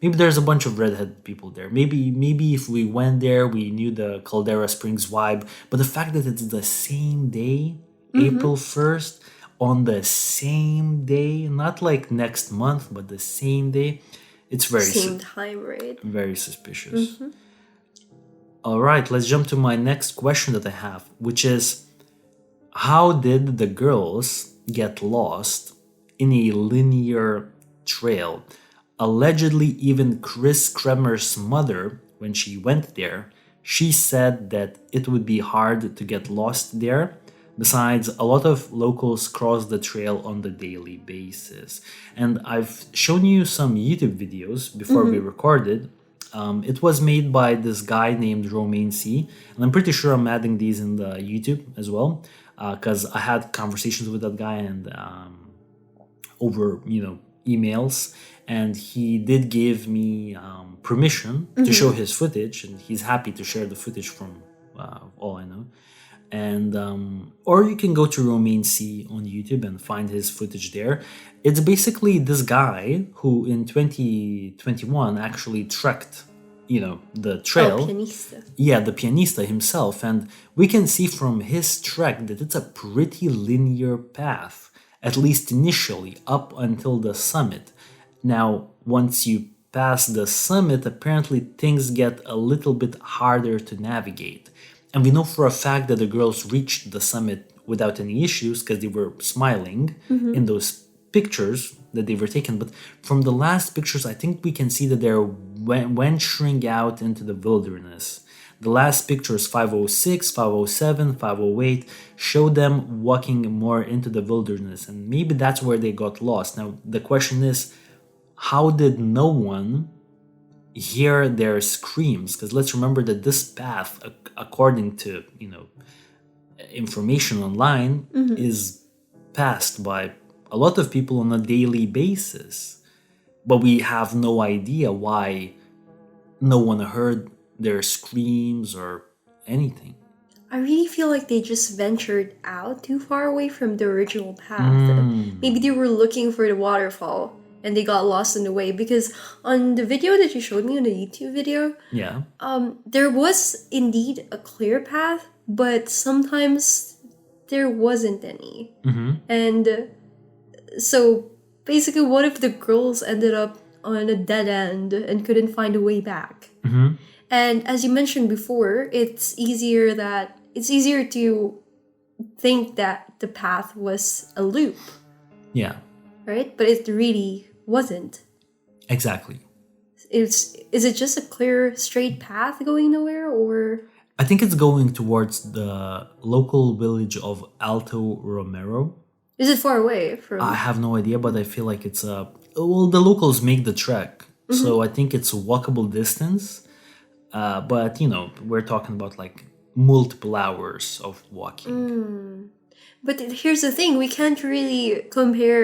S1: there's a bunch of redhead people there. Maybe if we went there, we knew the Caldera Springs vibe. But the fact that it's the same day, April 1st, on the same day, not like next month, but the same day, it's very
S2: same time, right?
S1: Very suspicious. All right, let's jump to my next question that I have, which is, how did the girls get lost in a linear trail? Allegedly, even Kris Kremers' mother, when she went there, she said that it would be hard to get lost there. Besides, a lot of locals cross the trail on the daily basis. And I've shown you some YouTube videos before we recorded. It was made by this guy named Romain C. And I'm pretty sure I'm adding these in the YouTube as well, because I had conversations with that guy and over emails. And he did give me permission to show his footage, and he's happy to share the footage from all I know. And or you can go to Romain C on YouTube and find his footage there. It's basically this guy who in 2021 actually trekked, the
S2: Oh,
S1: trail.
S2: Pianista.
S1: Yeah, the Pianista himself, and we can see from his trek that it's a pretty linear path, at least initially, up until the summit. Now, once you pass the summit, apparently things get a little bit harder to navigate. And we know for a fact that the girls reached the summit without any issues because they were smiling in those pictures that they were taken. But from the last pictures, I think we can see that they're venturing out into the wilderness. The last pictures, 506, 507, 508, show them walking more into the wilderness. And maybe that's where they got lost. Now, the question is, how did no one hear their screams? Because let's remember that this path, according to information online, is passed by a lot of people on a daily basis, but we have no idea why no one heard their screams or anything.
S2: I really feel like they just ventured out too far away from the original path. Maybe they were looking for the waterfall and they got lost in the way, because on the video that you showed me on the YouTube video,
S1: Yeah.
S2: there was indeed a clear path, but sometimes there wasn't any. And so basically, what if the girls ended up on a dead end and couldn't find a way back? And as you mentioned before, it's easier to think that the path was a loop,
S1: Yeah,
S2: right? But it really wasn't.
S1: exactly.
S2: Is it just a clear straight path going nowhere, or
S1: I think it's going towards the local village of Alto Romero.
S2: is it far away from?
S1: I have no idea, but I feel like it's the locals make the trek, so I think it's a walkable distance. But we're talking about like multiple hours of walking.
S2: But here's the thing: we can't really compare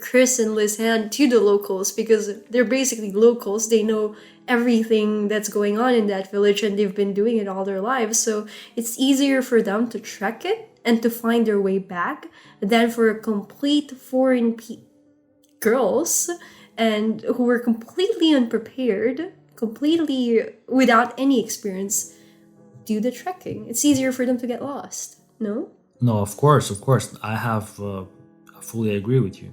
S2: Kris and Lisanne to the locals, because they're basically locals. They know everything that's going on in that village, and they've been doing it all their lives. So it's easier for them to trek it and to find their way back than for complete foreign girls and who were completely unprepared, completely without any experience, do the trekking. It's easier for them to get lost. No?
S1: No, of course. I have I fully agree with you.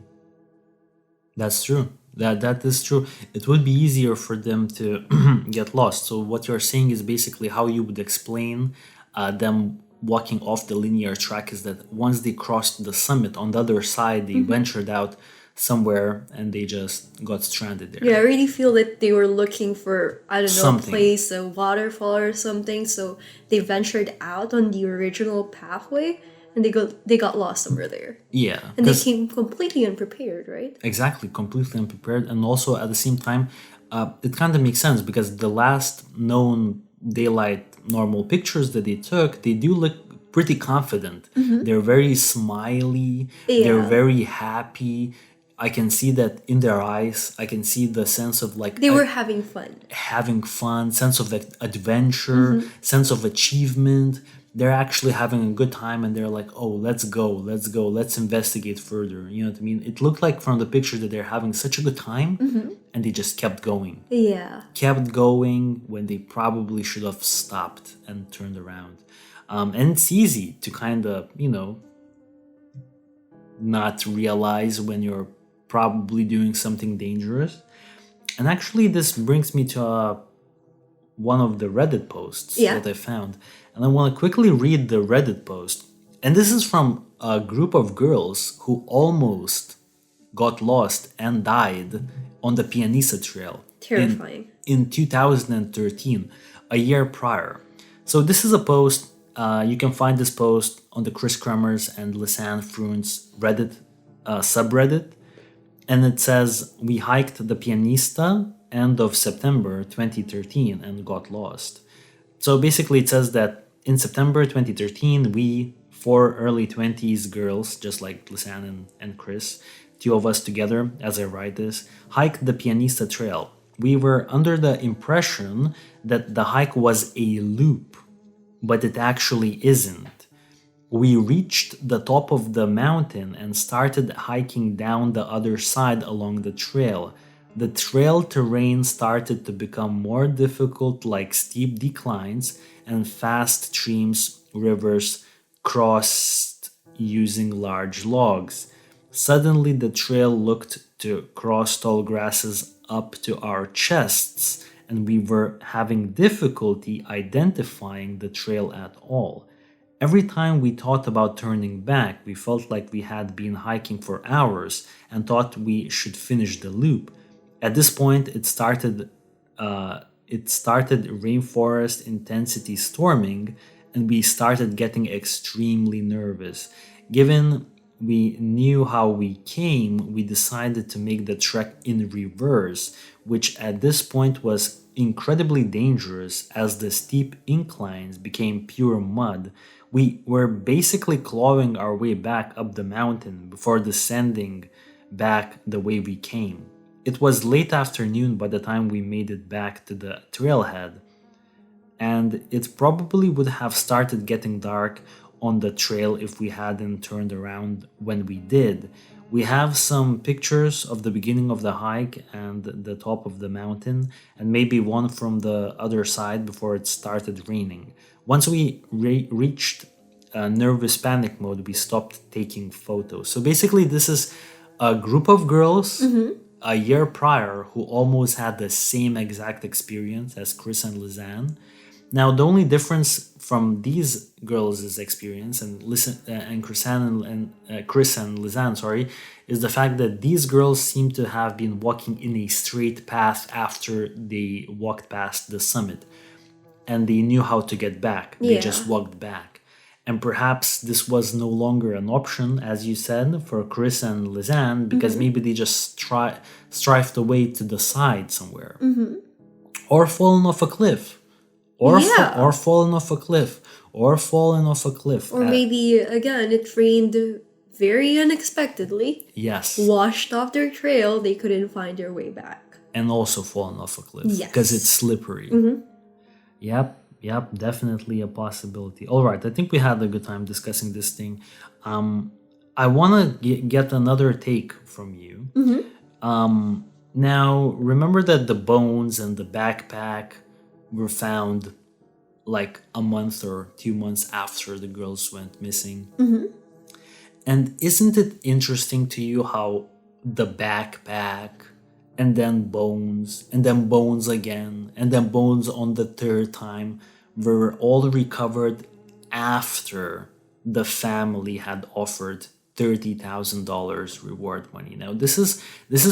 S1: That's true. That is true. It would be easier for them to get lost. So what you're saying is basically how you would explain them walking off the linear track is that once they crossed the summit on the other side, they ventured out somewhere and they just got stranded there.
S2: Yeah, I really feel that they were looking for, I don't know,
S1: Something.
S2: a place, a waterfall or something. So they ventured out on the original pathway and they got lost somewhere there.
S1: Yeah.
S2: And they
S1: 'cause-
S2: came completely unprepared, right?
S1: Exactly, completely unprepared. And also at the same time, it kind of makes sense because the last known daylight normal pictures that they took, they do look pretty confident. They're very smiley, they're
S2: Yeah.
S1: very happy. I can see that in their eyes. I can see the sense of like
S2: They were having fun.
S1: having fun, sense of adventure, sense of achievement. They're actually having a good time and they're like, oh, let's go, let's investigate further. You know what I mean? It looked like from the picture that they're having such a good time and they just kept going.
S2: Yeah.
S1: Kept going when they probably should have stopped and turned around. And it's easy to kind of, not realize when you're probably doing something dangerous. And actually, this brings me to one of the Reddit posts that I found. And I want to quickly read the Reddit post. And this is from a group of girls who almost got lost and died on the Pianista Trail.
S2: Terrifying.
S1: In 2013, a year prior. So this is a post. You can find this post on the Kris Kremers and Lisanne Froon's Reddit subreddit. And it says, we hiked the Pianista end of September 2013 and got lost. So basically it says that in September 2013, we, 4 early 20s girls, just like Lisanne and Kris, 2 of us together, as I write this, hiked the Pianista Trail. We were under the impression that the hike was a loop, but it actually isn't. We reached the top of the mountain and started hiking down the other side along the trail. The trail terrain started to become more difficult, like steep declines and fast streams, rivers crossed using large logs. Suddenly, the trail looked to cross tall grasses up to our chests, and we were having difficulty identifying the trail at all. Every time we thought about turning back, we felt like we had been hiking for hours and thought we should finish the loop. At this point, it started rainforest intensity storming, and we started getting extremely nervous. Given we knew how we came, we decided to make the trek in reverse, which at this point was incredibly dangerous as the steep inclines became pure mud. We were basically clawing our way back up the mountain before descending back the way we came. It was late afternoon by the time we made it back to the trailhead, and it probably would have started getting dark on the trail if we hadn't turned around when we did. We have some pictures of the beginning of the hike and the top of the mountain, and maybe one from the other side before it started raining. Once we reached nervous panic mode, we stopped taking photos. So basically, this is a group of girls a year prior who almost had the same exact experience as Kris and Lisanne. Now, the only difference from these girls' experience and Kris and Lisanne, sorry, is the fact that these girls seem to have been walking in a straight path after they walked past the summit, and they knew how to get back. They just walked back. And perhaps this was no longer an option, as you said, for Kris and Lisanne, because maybe they just strifed away to the side somewhere. Or fallen off a cliff. Or fallen off a cliff. Or fallen off a cliff.
S2: Or maybe, again, it rained very unexpectedly.
S1: Yes.
S2: Washed off their trail, they couldn't find their way back.
S1: And also fallen off a cliff.
S2: Yes.
S1: Because it's slippery. Yep, definitely a possibility. All right, I think we had a good time discussing this thing. I want to get another take from you. Now, remember that the bones and the backpack were found like a month or 2 months after the girls went missing. And isn't it interesting to you how the backpack and then bones again and then bones on the third time were all recovered after the family had offered $30,000 reward money? Now this is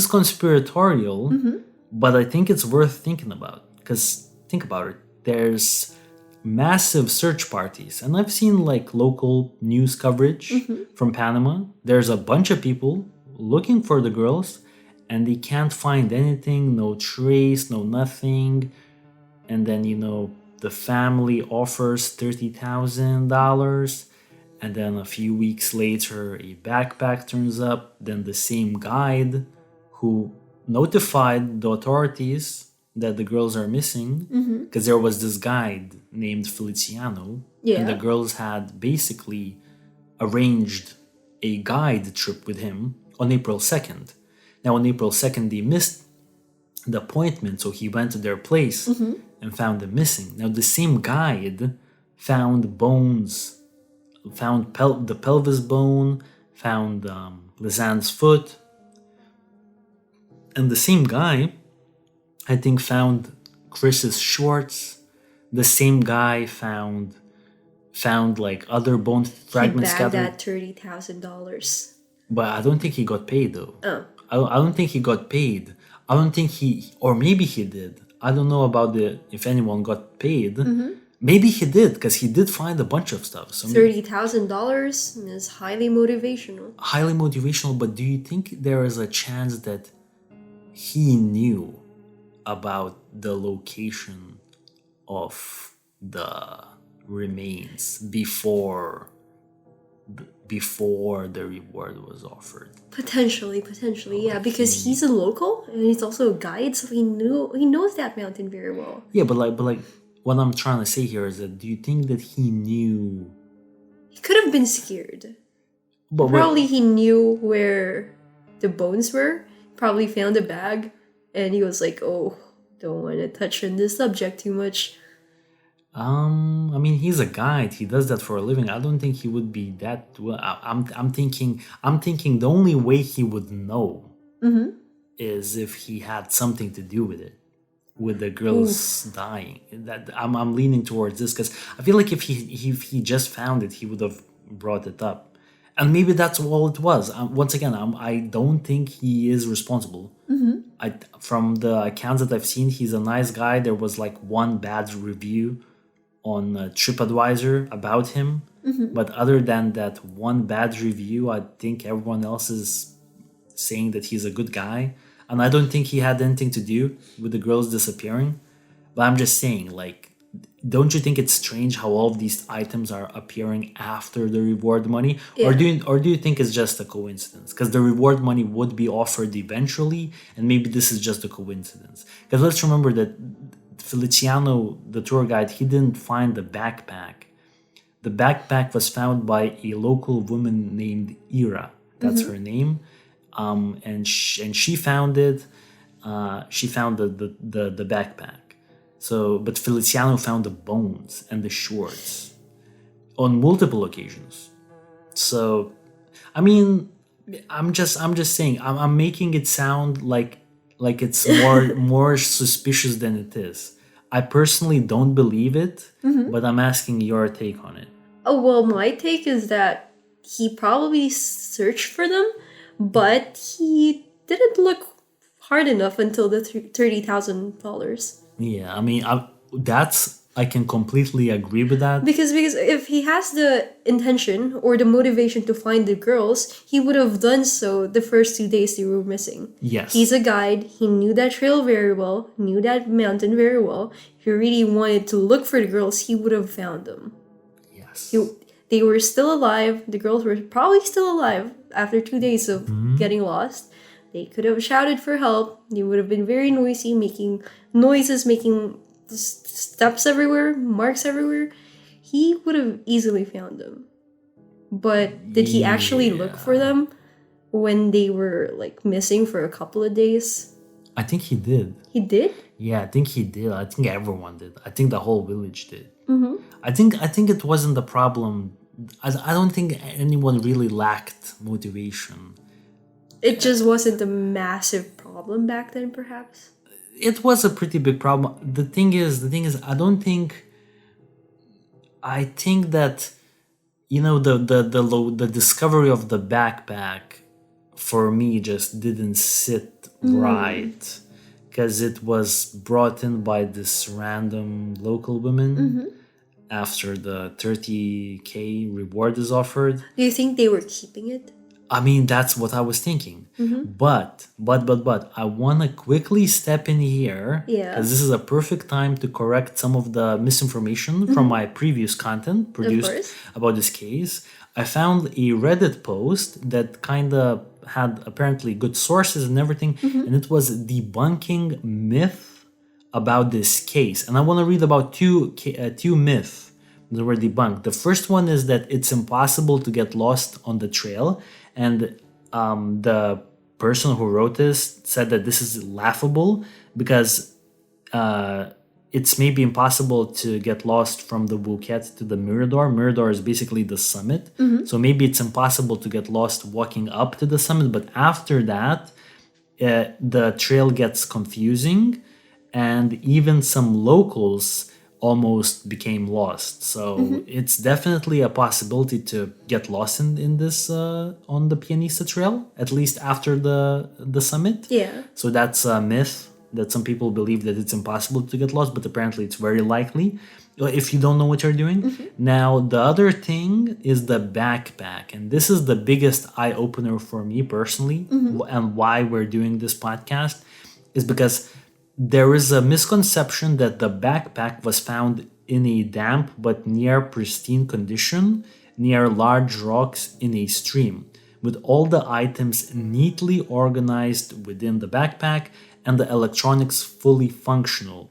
S1: conspiratorial, but I think it's worth thinking about, because think about it. There's massive search parties, and I've seen like local news coverage from Panama. There's a bunch of people looking for the girls, and they can't find anything, no trace, no nothing. And then, the family offers $30,000. And then a few weeks later, a backpack turns up. Then the same guide who notified the authorities that the girls are missing, because there was this guide named Feliciano. And the girls had basically arranged a guide trip with him on April 2nd. Now, on April 2nd, they missed the appointment, so he went to their place and found them missing. Now, the same guide found bones, found the pelvis bone, found Lisanne's foot. And the same guy, I think, found Kris's shorts. The same guy found like other bone fragments
S2: He bagged
S1: scattered.
S2: that $30,000.
S1: But I don't think he got paid, though.
S2: Oh.
S1: I don't think he got paid. I don't think or maybe he did. I don't know about if anyone got paid. Maybe he did, because he did find a bunch of stuff. So
S2: $30,000 is highly motivational.
S1: Highly motivational, but do you think there is a chance that he knew about the location of the remains before the reward was offered?
S2: Potentially, yeah, because he's a local and he's also a guide, so he knows that mountain very well.
S1: Yeah, but like what I'm trying to say here is that, do you think that he knew
S2: He could have been scared.
S1: But
S2: Probably he knew where the bones were. Probably found a bag, and he was like, "Oh, don't want to touch on this subject too much."
S1: I mean, he's a guide. He does that for a living. I don't think he would be that. Well, I'm thinking the only way he would know is if he had something to do with it, with the girls dying. That I'm leaning towards this because I feel like if he just found it, he would have brought it up, and maybe that's all it was. Once again, I don't think he is responsible. From the accounts that I've seen, he's a nice guy. There was like one bad review on TripAdvisor about him, but other than that one bad review, I think everyone else is saying that he's a good guy, and I don't think he had anything to do with the girls disappearing. But I'm just saying, like, don't you think it's strange how all of these items are appearing after the reward money, or do you think it's just a coincidence? Because the reward money would be offered eventually, and maybe this is just a coincidence. Because let's remember that Feliciano, the tour guide, he didn't find the backpack. The backpack was found by a local woman named Ira. That's her name. And she found it. She found the backpack. So, but Feliciano found the bones and the shorts on multiple occasions. So, I mean, I'm just saying. I'm making it sound like it's more suspicious than it is. I personally don't believe it, but I'm asking your take on it.
S2: Oh, well, my take is that he probably searched for them, but he didn't look hard enough until the $30,000.
S1: Yeah, I mean, I can completely agree with that.
S2: Because if he has the intention or the motivation to find the girls, he would have done so the first 2 days they were missing.
S1: Yes.
S2: He's a guide. He knew that trail very well, knew that mountain very well. If he really wanted to look for the girls, he would have found them.
S1: Yes.
S2: They were still alive. The girls were probably still alive after 2 days of getting lost. They could have shouted for help. They would have been very noisy, making noises, making steps everywhere, marks everywhere. He would have easily found them. But did he actually look for them when they were like missing for a couple of days?
S1: I think he did.
S2: He did?
S1: Yeah, I think he did. I think everyone did. I think the whole village did. I think it wasn't the problem. I don't think anyone really lacked motivation.
S2: It just wasn't a massive problem back then, perhaps.
S1: It was a pretty big problem. The thing is, I think that, you know, the discovery of the backpack for me just didn't sit right, because it was brought in by this random local woman after the 30K reward is offered.
S2: Do you think they were keeping it?
S1: I mean, that's what I was thinking. But I want to quickly step in here, because this is a perfect time to correct some of the misinformation from my previous content produced about this case. I found a Reddit post that kind of had apparently good sources and everything, and it was debunking myth about this case. And I want to read about two myths that were debunked. The first one is that it's impossible to get lost on the trail, and the person who wrote this said that this is laughable because it's maybe impossible to get lost from the Bouquet to the Mirador. Mirador is basically the summit, so maybe it's impossible to get lost walking up to the summit, but after that the trail gets confusing, and even some locals almost became lost. So it's definitely a possibility to get lost in this on the Pianista trail, at least after the summit.
S2: Yeah.
S1: So that's a myth that some people believe that it's impossible to get lost, but apparently it's very likely if you don't know what you're doing. Now, the other thing is the backpack, and this is the biggest eye-opener for me personally, and why we're doing this podcast is because there is a misconception that the backpack was found in a damp but near pristine condition near large rocks in a stream, with all the items neatly organized within the backpack and the electronics fully functional.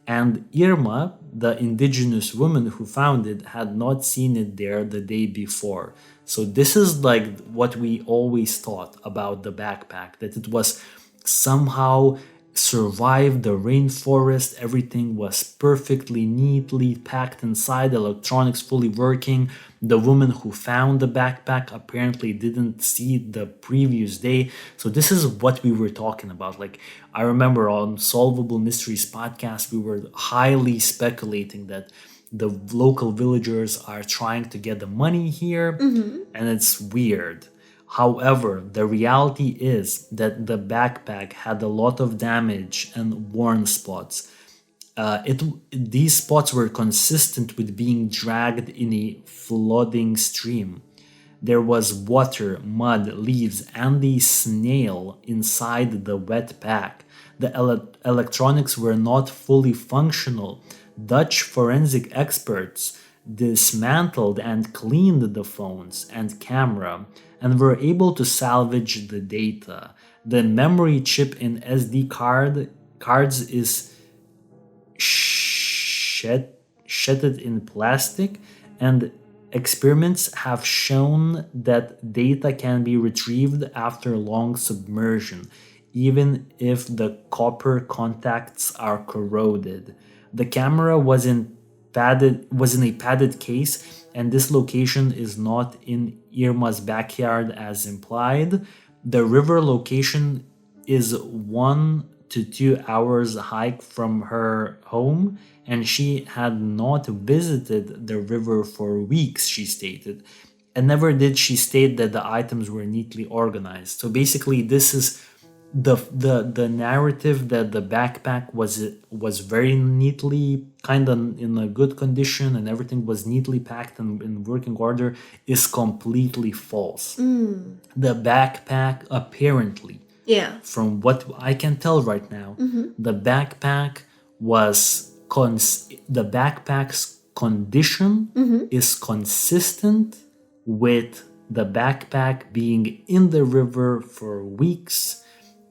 S1: And Irma, the indigenous woman who found it, had not seen it there the day before. So this is like what we always thought about the backpack, that it was somehow survived the rainforest. Everything was perfectly neatly packed inside, electronics fully working. The woman who found the backpack apparently didn't see it the previous day. So this is what we were talking about. Like, I remember on Solvable Mysteries podcast, we were highly speculating that the local villagers are trying to get the money here, and it's weird. However, the reality is that the backpack had a lot of damage and worn spots. These spots were consistent with being dragged in a flooding stream. There was water, mud, leaves, and a snail inside the wet pack. The electronics were not fully functional. Dutch forensic experts dismantled and cleaned the phones and camera and were able to salvage the data. The memory chip in cards is shedded in plastic, and experiments have shown that data can be retrieved after long submersion, even if the copper contacts are corroded. The camera was in a padded case, and this location is not in Irma's backyard as implied. The river location is 1 to 2 hours hike from her home, and she had not visited the river for weeks, she stated. And never did she state that the items were neatly organized. So basically, this is the narrative that the backpack was very neatly, kind of in a good condition, and everything was neatly packed and in working order is completely false. The backpack apparently, from what I can tell right now, the backpack was the backpack's condition is consistent with the backpack being in the river for weeks.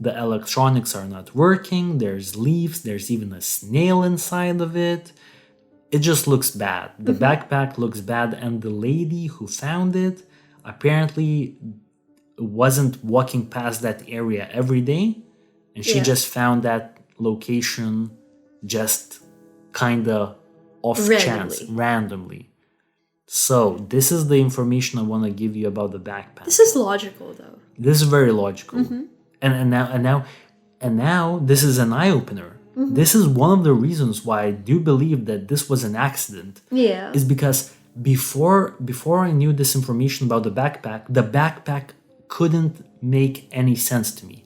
S1: The electronics are not working, there's leaves, there's even a snail inside of it. It just looks bad. The backpack looks bad, and the lady who found it apparently wasn't walking past that area every day, and she just found that location just kind of off chance, randomly. So this is the information I want to give you about the backpack.
S2: This is logical, though.
S1: This is very logical. And now this is an eye-opener. This is one of the reasons why I do believe that this was an accident.
S2: Yeah.
S1: Is because before I knew this information about the backpack couldn't make any sense to me.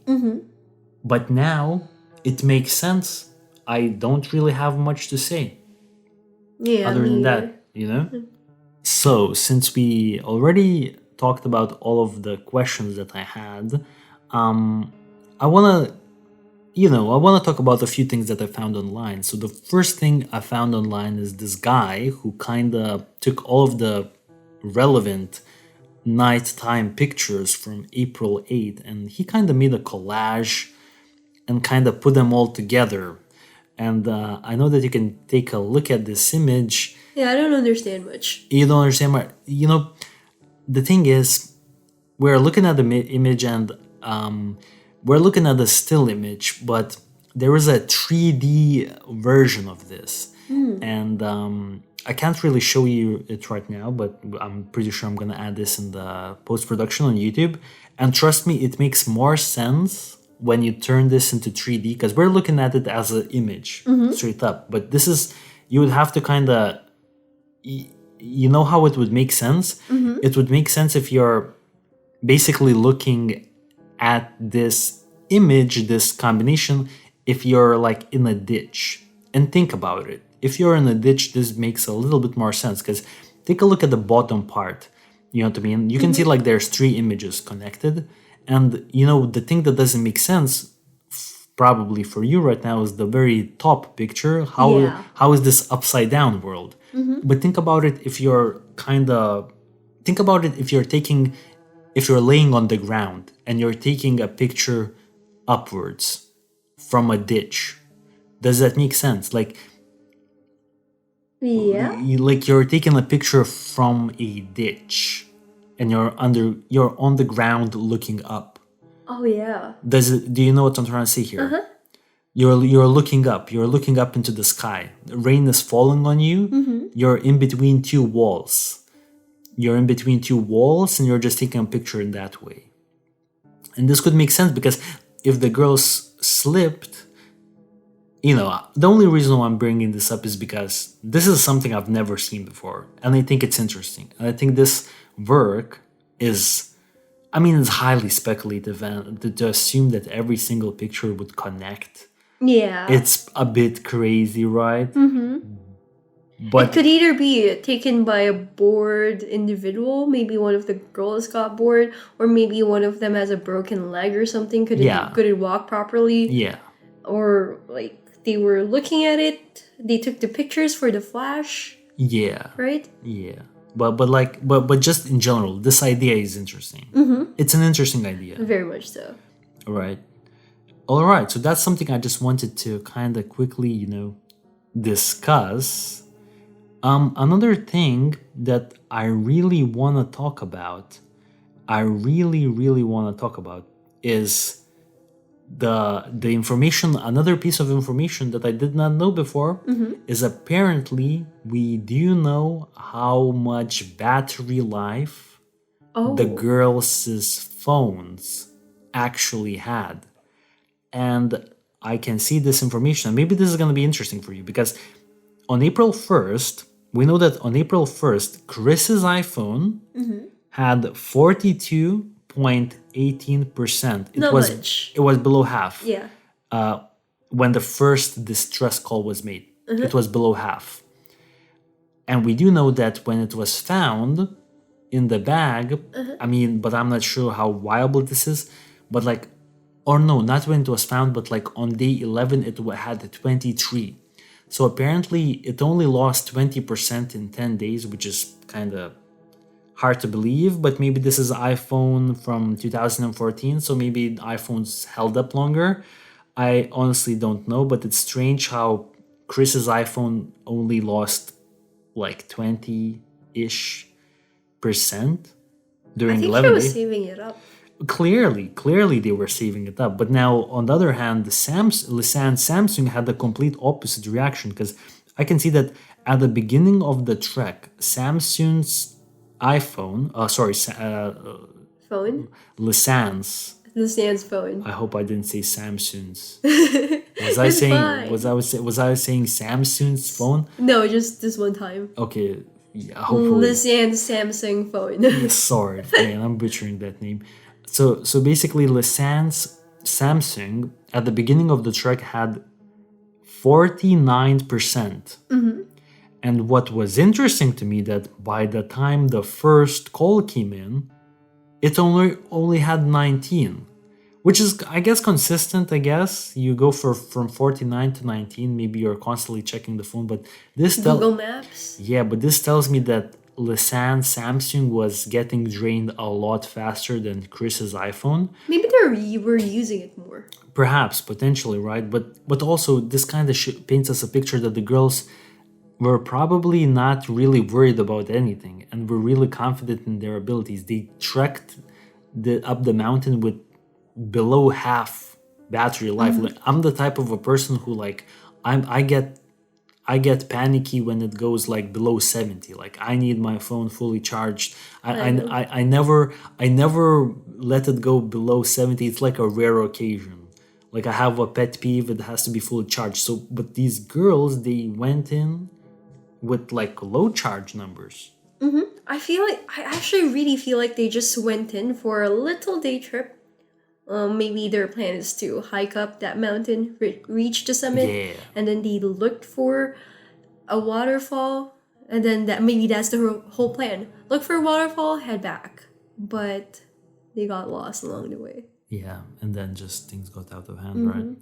S1: But now it makes sense. I don't really have much to say.
S2: Yeah.
S1: Other than that, So since we already talked about all of the questions that I had, I wanna talk about a few things that I found online. So the first thing I found online is this guy who kinda took all of the relevant nighttime pictures from April 8th, and he kinda made a collage and kinda put them all together. And I know that you can take a look at this image.
S2: Yeah, I don't understand much.
S1: You don't understand much. The thing is, we're looking at the image, and we're looking at the still image, but there is a 3D version of this. And I can't really show you it right now, but I'm pretty sure I'm going to add this in the post-production on YouTube. And trust me, it makes more sense when you turn this into 3D, because we're looking at it as an image straight up. But this is, you would have to kind of, you know how it would make sense? It would make sense if you're basically looking at this image, this combination, if you're like in a ditch. And think about it. If you're in a ditch, this makes a little bit more sense, because take a look at the bottom part. You know what I mean? You can see like there's 3 images connected. And the thing that doesn't make sense, probably for you right now, is the very top picture. How is this upside down world? But think about it if you're if you're laying on the ground and you're taking a picture upwards from a ditch. Does that make sense? Like,
S2: Yeah.
S1: Like you're taking a picture from a ditch, and you're on the ground looking up.
S2: Oh yeah.
S1: Do you know what I'm trying to say here? You're looking up. You're looking up into the sky. The rain is falling on you. You're in between two walls. And you're just taking a picture in that way. And this could make sense because if the girls slipped, the only reason why I'm bringing this up is because this is something I've never seen before, and I think it's interesting. And I think this work is, it's highly speculative, and to assume that every single picture would connect.
S2: Yeah.
S1: It's a bit crazy, right?
S2: It could either be taken by a bored individual, maybe one of the girls got bored, or maybe one of them has a broken leg or something, couldn't walk properly.
S1: Yeah.
S2: Or like they were looking at it, they took the pictures for the flash.
S1: Yeah.
S2: Right?
S1: Yeah. But just in general, this idea is interesting. It's an interesting idea.
S2: Very much so.
S1: Right. All right. So that's something I just wanted to kind of quickly, discuss. Another thing that I really want to talk about, is the information. Another piece of information that I did not know before is apparently we do know how much battery life the girls' phones actually had. And I can see this information. Maybe this is going to be interesting for you because on April 1st, we know that on April 1st, Kris's iPhone had 42.18%.
S2: Not much.
S1: It was below half.
S2: Yeah.
S1: When the first distress call was made, it was below half. And we do know that when it was found in the bag, but I'm not sure how viable this is, but not when it was found, but on day 11, it had 23. So apparently it only lost 20% in 10 days, which is kind of hard to believe, but maybe this is iPhone from 2014, so maybe iPhones held up longer. I honestly don't know, but it's strange how Kris's iPhone only lost 20-ish percent during 11 days.
S2: I think he was saving it up.
S1: Clearly they were saving it up. But now, on the other hand, Lisanne Samsung had the complete opposite reaction, because I can see that at the beginning of the trek, Samsung's iPhone,
S2: Phone?
S1: Lisanne's
S2: phone.
S1: I hope I didn't say Samsung's. Was I saying Samsung's phone?
S2: No, just this one time.
S1: Okay, yeah, hopefully.
S2: Lisanne's Samsung phone.
S1: Sorry, man, I'm butchering that name. So basically, Lisanne's Samsung at the beginning of the trek had 49%. And what was interesting to me that by the time the first call came in, it only had 19, which is, I guess, consistent. I guess you go from 49 to 19. Maybe you're constantly checking the phone, but
S2: Google Maps.
S1: Yeah, but this tells me that Lisanne Samsung was getting drained a lot faster than Kris's iPhone.
S2: Maybe they were using it more.
S1: Perhaps, potentially, right? But also this kind of paints us a picture that the girls were probably not really worried about anything and were really confident in their abilities. They trekked up the mountain with below half battery life. I'm the type of a person who I get panicky when it goes below 70. I need my phone fully charged. I never let it go below 70. It's like a rare occasion. I have a pet peeve, it has to be fully charged. So, but these girls, they went in with low charge numbers.
S2: I actually really feel like they just went in for a little day trip. Maybe their plan is to hike up that mountain, reach the summit, and then they looked for a waterfall, and then that's the whole plan. Look for a waterfall, head back. But they got lost along the way.
S1: Yeah, and then just things got out of hand, right?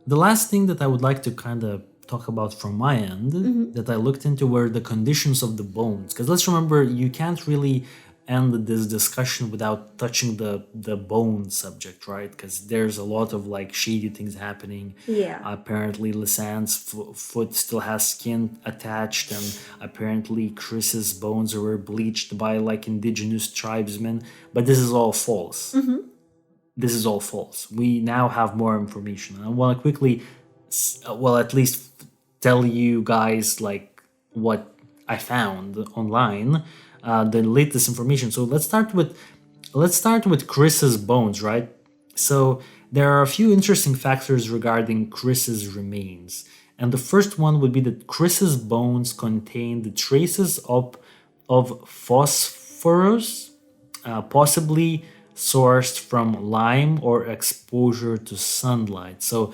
S1: The last thing that I would like to kind of talk about from my end that I looked into were the conditions of the bones. Because let's remember, you can't really end this discussion without touching the bone subject, right? Because there's a lot of like shady things happening.
S2: Yeah.
S1: Apparently, Lisanne's foot still has skin attached, and apparently Kris's bones were bleached by like indigenous tribesmen. But this is all false. This is all false. We now have more information. I want to quickly, well, at least tell you guys like what I found online, the latest information. So let's start with Kris's bones, right? So there are a few interesting factors regarding Kris's remains. And the first one would be that Kris's bones contained traces of phosphorus, possibly sourced from lime or exposure to sunlight. So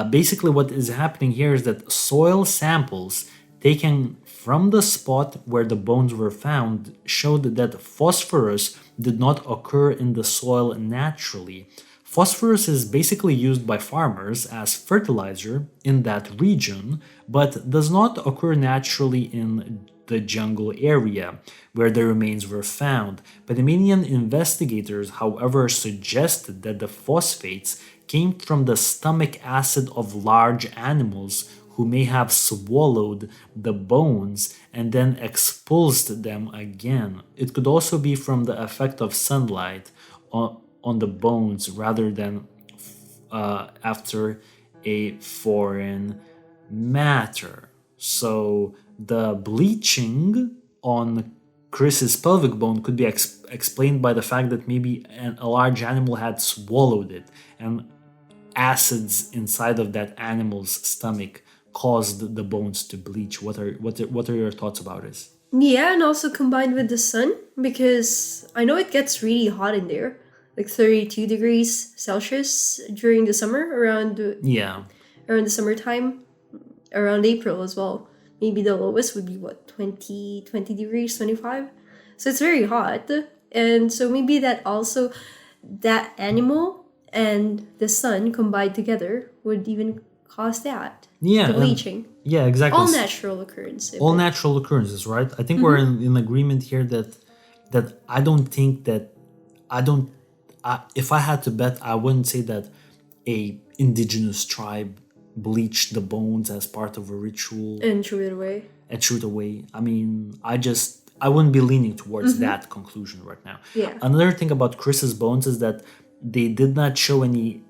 S1: basically, what is happening here is that soil samples taken from the spot where the bones were found showed that phosphorus did not occur in the soil naturally. Phosphorus is basically used by farmers as fertilizer in that region, but does not occur naturally in the jungle area where the remains were found. Panamanian investigators, however, suggested that the phosphates came from the stomach acid of large animals who may have swallowed the bones and then expulsed them again. It could also be from the effect of sunlight on the bones rather than after a foreign matter. So the bleaching on Kris's pelvic bone could be explained by the fact that maybe a large animal had swallowed it, and acids inside of that animal's stomach caused the bones to bleach. What are your thoughts about this?
S2: Yeah, and also combined with the sun, because I know it gets really hot in there, like 32 degrees Celsius during the summer, around the summertime, around April as well. Maybe the lowest would be what, 20 degrees, 25. So it's very hot, and so maybe that also, that animal and the sun combined together would even cause that. The bleaching.
S1: Yeah, exactly.
S2: All natural occurrence.
S1: All natural occurrences, right? I think we're in agreement here that I don't think that if I had to bet, I wouldn't say that a indigenous tribe bleached the bones as part of a ritual
S2: and threw it away.
S1: I mean, I wouldn't be leaning towards that conclusion right now.
S2: Yeah.
S1: Another thing about Kris's bones is that they did not show any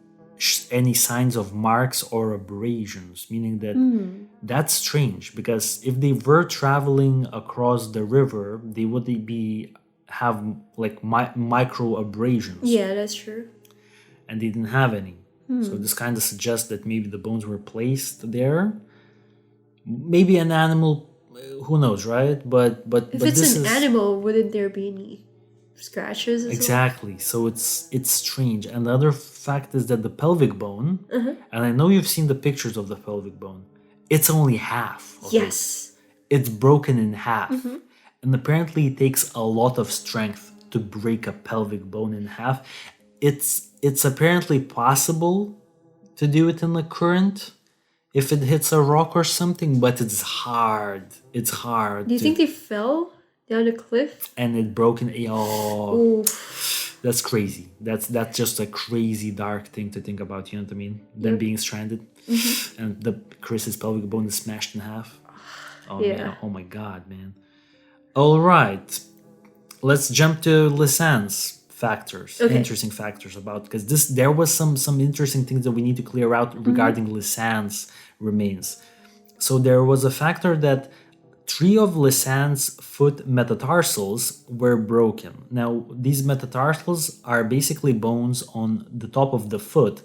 S1: signs of marks or abrasions, meaning that that's strange, because if they were traveling across the river, they would have like micro abrasions.
S2: Yeah, that's true.
S1: And they didn't have any. So this kind of suggests that maybe the bones were placed there. Maybe an animal, who knows, right? But
S2: if it's an animal, wouldn't there be any scratches as
S1: exactly well? So it's strange. And the other fact is that the pelvic bone, and I know you've seen the pictures of the pelvic bone, it's only half of
S2: yes
S1: it's broken in half. And apparently it takes a lot of strength to break a pelvic bone in half. It's apparently possible to do it in the current if it hits a rock or something, but it's hard. It's hard.
S2: Do you think they fell down a cliff?
S1: And it broke in. Oh, that's crazy. That's just a crazy dark thing to think about. You know what I mean? Them being stranded, and Kris's pelvic bone is smashed in half. Oh
S2: yeah.
S1: Man. Oh my God, man. All right, let's jump to Lisanne's factors. Okay. Interesting factors about, because there was some interesting things that we need to clear out regarding Lisanne's remains. So there was a factor that 3 of Lisanne's foot metatarsals were broken. Now, these metatarsals are basically bones on the top of the foot.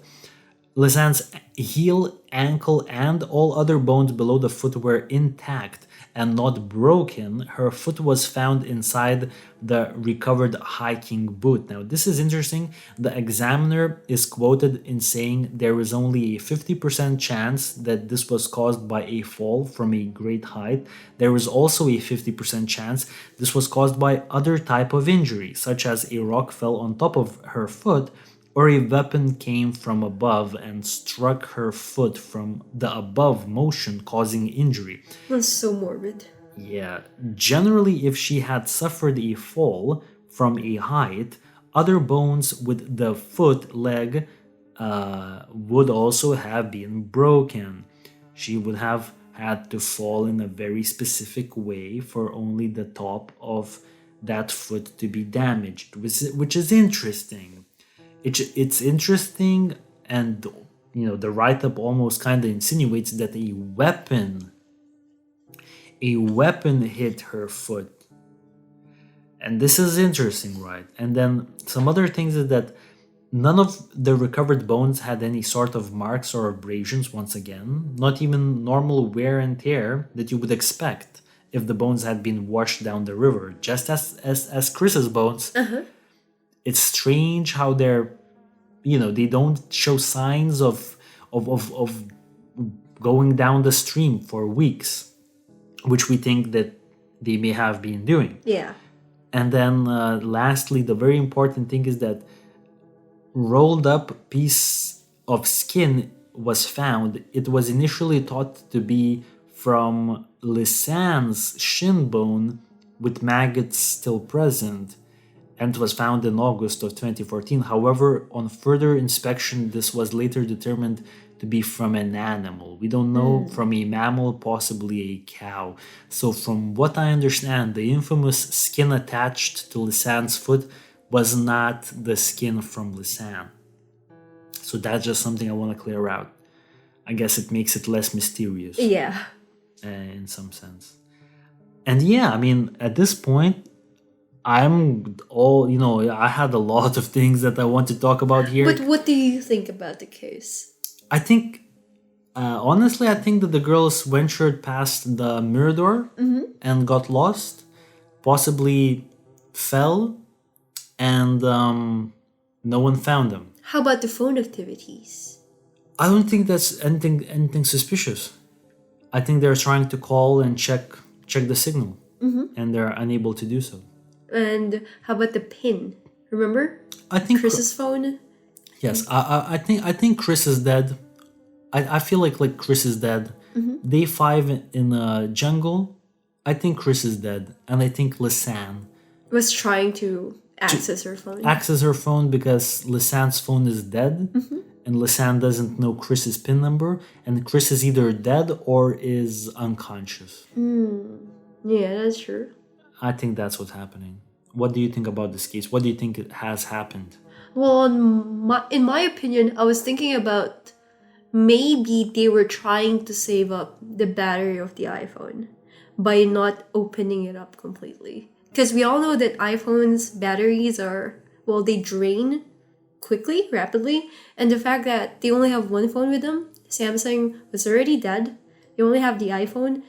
S1: Lisanne's heel, ankle, and all other bones below the foot were intact and not broken. Her foot was found inside the recovered hiking boot. Now, this is interesting. The examiner is quoted in saying there is only a 50% chance that this was caused by a fall from a great height. There is also a 50% chance this was caused by other type of injury, such as a rock fell on top of her foot, or a weapon came from above and struck her foot from the above motion, causing injury.
S2: That's so morbid.
S1: Yeah. Generally, if she had suffered a fall, from a height, other bones with the foot leg would also have been broken. She would have had to fall in a very specific way for only the top of that foot to be damaged, which is interesting. It's interesting, and the write-up almost kind of insinuates that a weapon hit her foot. And this is interesting, right? And then some other things is that none of the recovered bones had any sort of marks or abrasions once again, not even normal wear and tear that you would expect if the bones had been washed down the river, just as Kris's bones. It's strange how they don't show signs of going down the stream for weeks, which we think that they may have been doing.
S2: Yeah.
S1: And then lastly, the very important thing is that rolled up piece of skin was found. It was initially thought to be from Lisanne's shin bone with maggots still present, and was found in August of 2014. However, on further inspection, this was later determined to be from an animal. We don't know, from a mammal, possibly a cow. So from what I understand, the infamous skin attached to Lisanne's foot was not the skin from Lisanne. So that's just something I want to clear out. I guess it makes it less mysterious.
S2: Yeah.
S1: In some sense. And yeah, I mean, at this point, I had a lot of things that I want to talk about here.
S2: But what do you think about the case?
S1: I think, honestly, I think that the girls ventured past the Mirador and got lost, possibly fell, and no one found them.
S2: How about the phone activities?
S1: I don't think that's anything suspicious. I think they're trying to call and check the signal, and they're unable to do so.
S2: And how about the pin? Remember?
S1: I think
S2: Kris's phone?
S1: Yes, I think Kris is dead. I feel like Kris is dead. Day 5 in the jungle, I think Kris is dead, and I think Lisanne
S2: Was trying to access her phone.
S1: access her phone because Lisanne's phone is dead, and Lisanne doesn't know Kris's PIN number, and Kris is either dead or is unconscious.
S2: Yeah, that's true.
S1: I think that's what's happening. What do you think about this case? What do you think has happened?
S2: Well, in my opinion, I was thinking about maybe they were trying to save up the battery of the iPhone by not opening it up completely. Because we all know that iPhones' batteries they drain quickly, rapidly. And the fact that they only have one phone with them, Samsung was already dead, they only have the iPhone,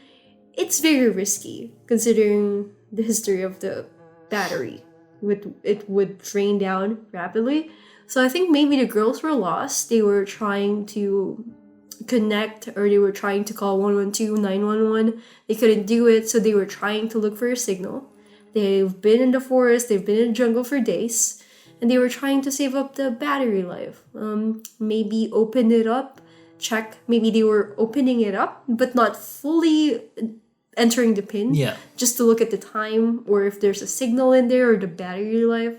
S2: it's very risky considering the history of the battery. It would drain down rapidly. So I think maybe the girls were lost. They were trying to connect, or they were trying to call 112, 911. They couldn't do it, so they were trying to look for a signal. They've been in the forest, they've been in the jungle for days, and they were trying to save up the battery life. Maybe open it up, check. Maybe they were opening it up, but not fully entering the pin.
S1: Yeah.
S2: Just to look at the time, or if there's a signal in there, or the battery life.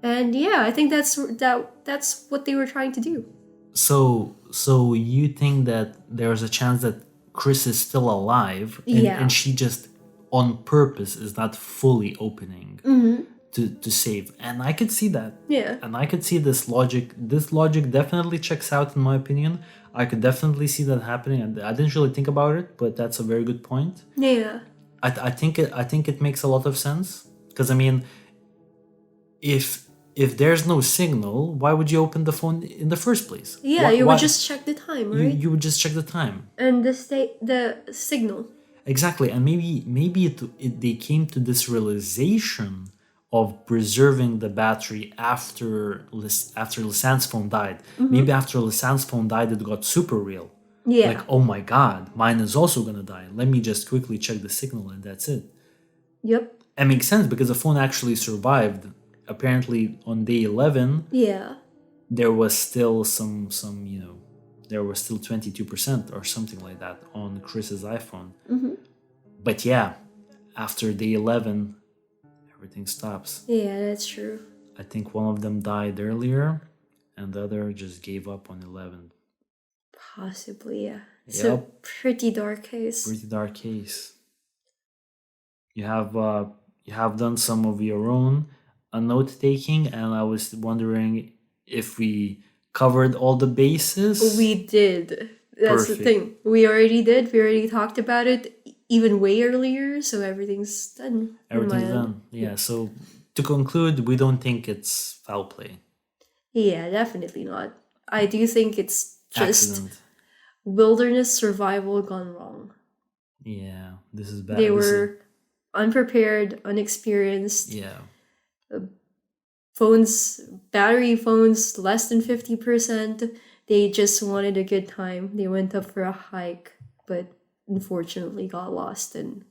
S2: And yeah, I think that's what they were trying to do.
S1: So you think that there's a chance that Kris is still alive, and she just on purpose is not fully opening to save, and I could see that.
S2: Yeah.
S1: And I could see this logic. This logic definitely checks out, in my opinion. I could definitely see that happening, and I didn't really think about it, but that's a very good point.
S2: Yeah.
S1: I think it makes a lot of sense, because I mean, if there's no signal, why would you open the phone in the first place?
S2: Yeah, you would just check the time, right?
S1: You would just check the time.
S2: And the signal.
S1: Exactly, and maybe they came to this realization of preserving the battery after Lisanne's phone died. Maybe after Lisanne's phone died, it got super real.
S2: Yeah.
S1: Like, oh my god, mine is also gonna die. Let me just quickly check the signal, and that's it.
S2: Yep.
S1: It makes sense because the phone actually survived. Apparently, on day 11,
S2: Yeah.
S1: there was still there was still 22% or something like that on Kris's iPhone. But yeah, after day 11, everything stops.
S2: Yeah, that's true.
S1: I think one of them died earlier, and the other just gave up on 11.
S2: Possibly, yeah. It's
S1: Yep.
S2: a pretty dark case.
S1: Pretty dark case. You have done some of your own note taking, and I was wondering if we covered all the bases.
S2: We did. That's
S1: Perfect.
S2: the thing. We already did. We already talked about it even way earlier, so everything's done.
S1: Everything's done. Yeah. So to conclude, we don't think it's foul play.
S2: Yeah, definitely not. I do think it's just
S1: Accident.
S2: wilderness survival gone wrong.
S1: Yeah, this is bad.
S2: They were unprepared, unexperienced.
S1: Yeah.
S2: Battery phones, less than 50%. They just wanted a good time. They went up for a hike, but unfortunately got lost and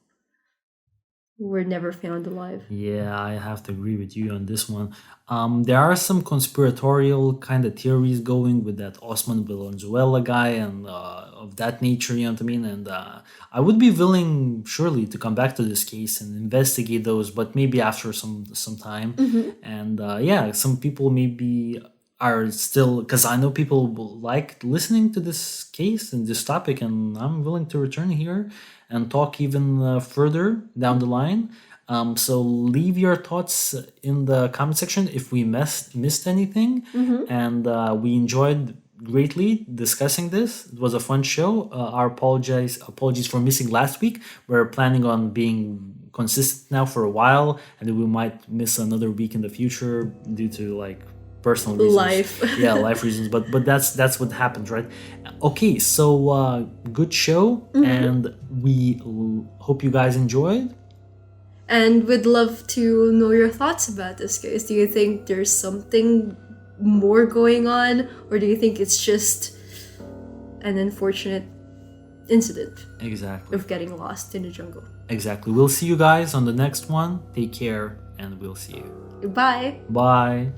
S2: were never found alive.
S1: Yeah, I have to agree with you on this one. There are some conspiratorial kind of theories going with that Osman Valenzuela guy and of that nature, you know what I mean? And I would be willing, surely, to come back to this case and investigate those, but maybe after some time. And yeah, some people maybe are still, because I know people will like listening to this case and this topic, and I'm willing to return here and talk even further down the line. So leave your thoughts in the comment section if we missed anything. And we enjoyed greatly discussing this. It was a fun show. Our apologies for missing last week. We're planning on being consistent now for a while, and we might miss another week in the future due to like personal reasons.
S2: Life.
S1: Yeah, life reasons. But that's what happens, right? Okay, so good show, and we hope you guys enjoyed.
S2: And we'd love to know your thoughts about this case. Do you think there's something more going on, or do you think it's just an unfortunate incident
S1: Exactly.
S2: of getting lost in the jungle?
S1: Exactly. We'll see you guys on the next one. Take care, and we'll see you.
S2: Goodbye.
S1: Bye.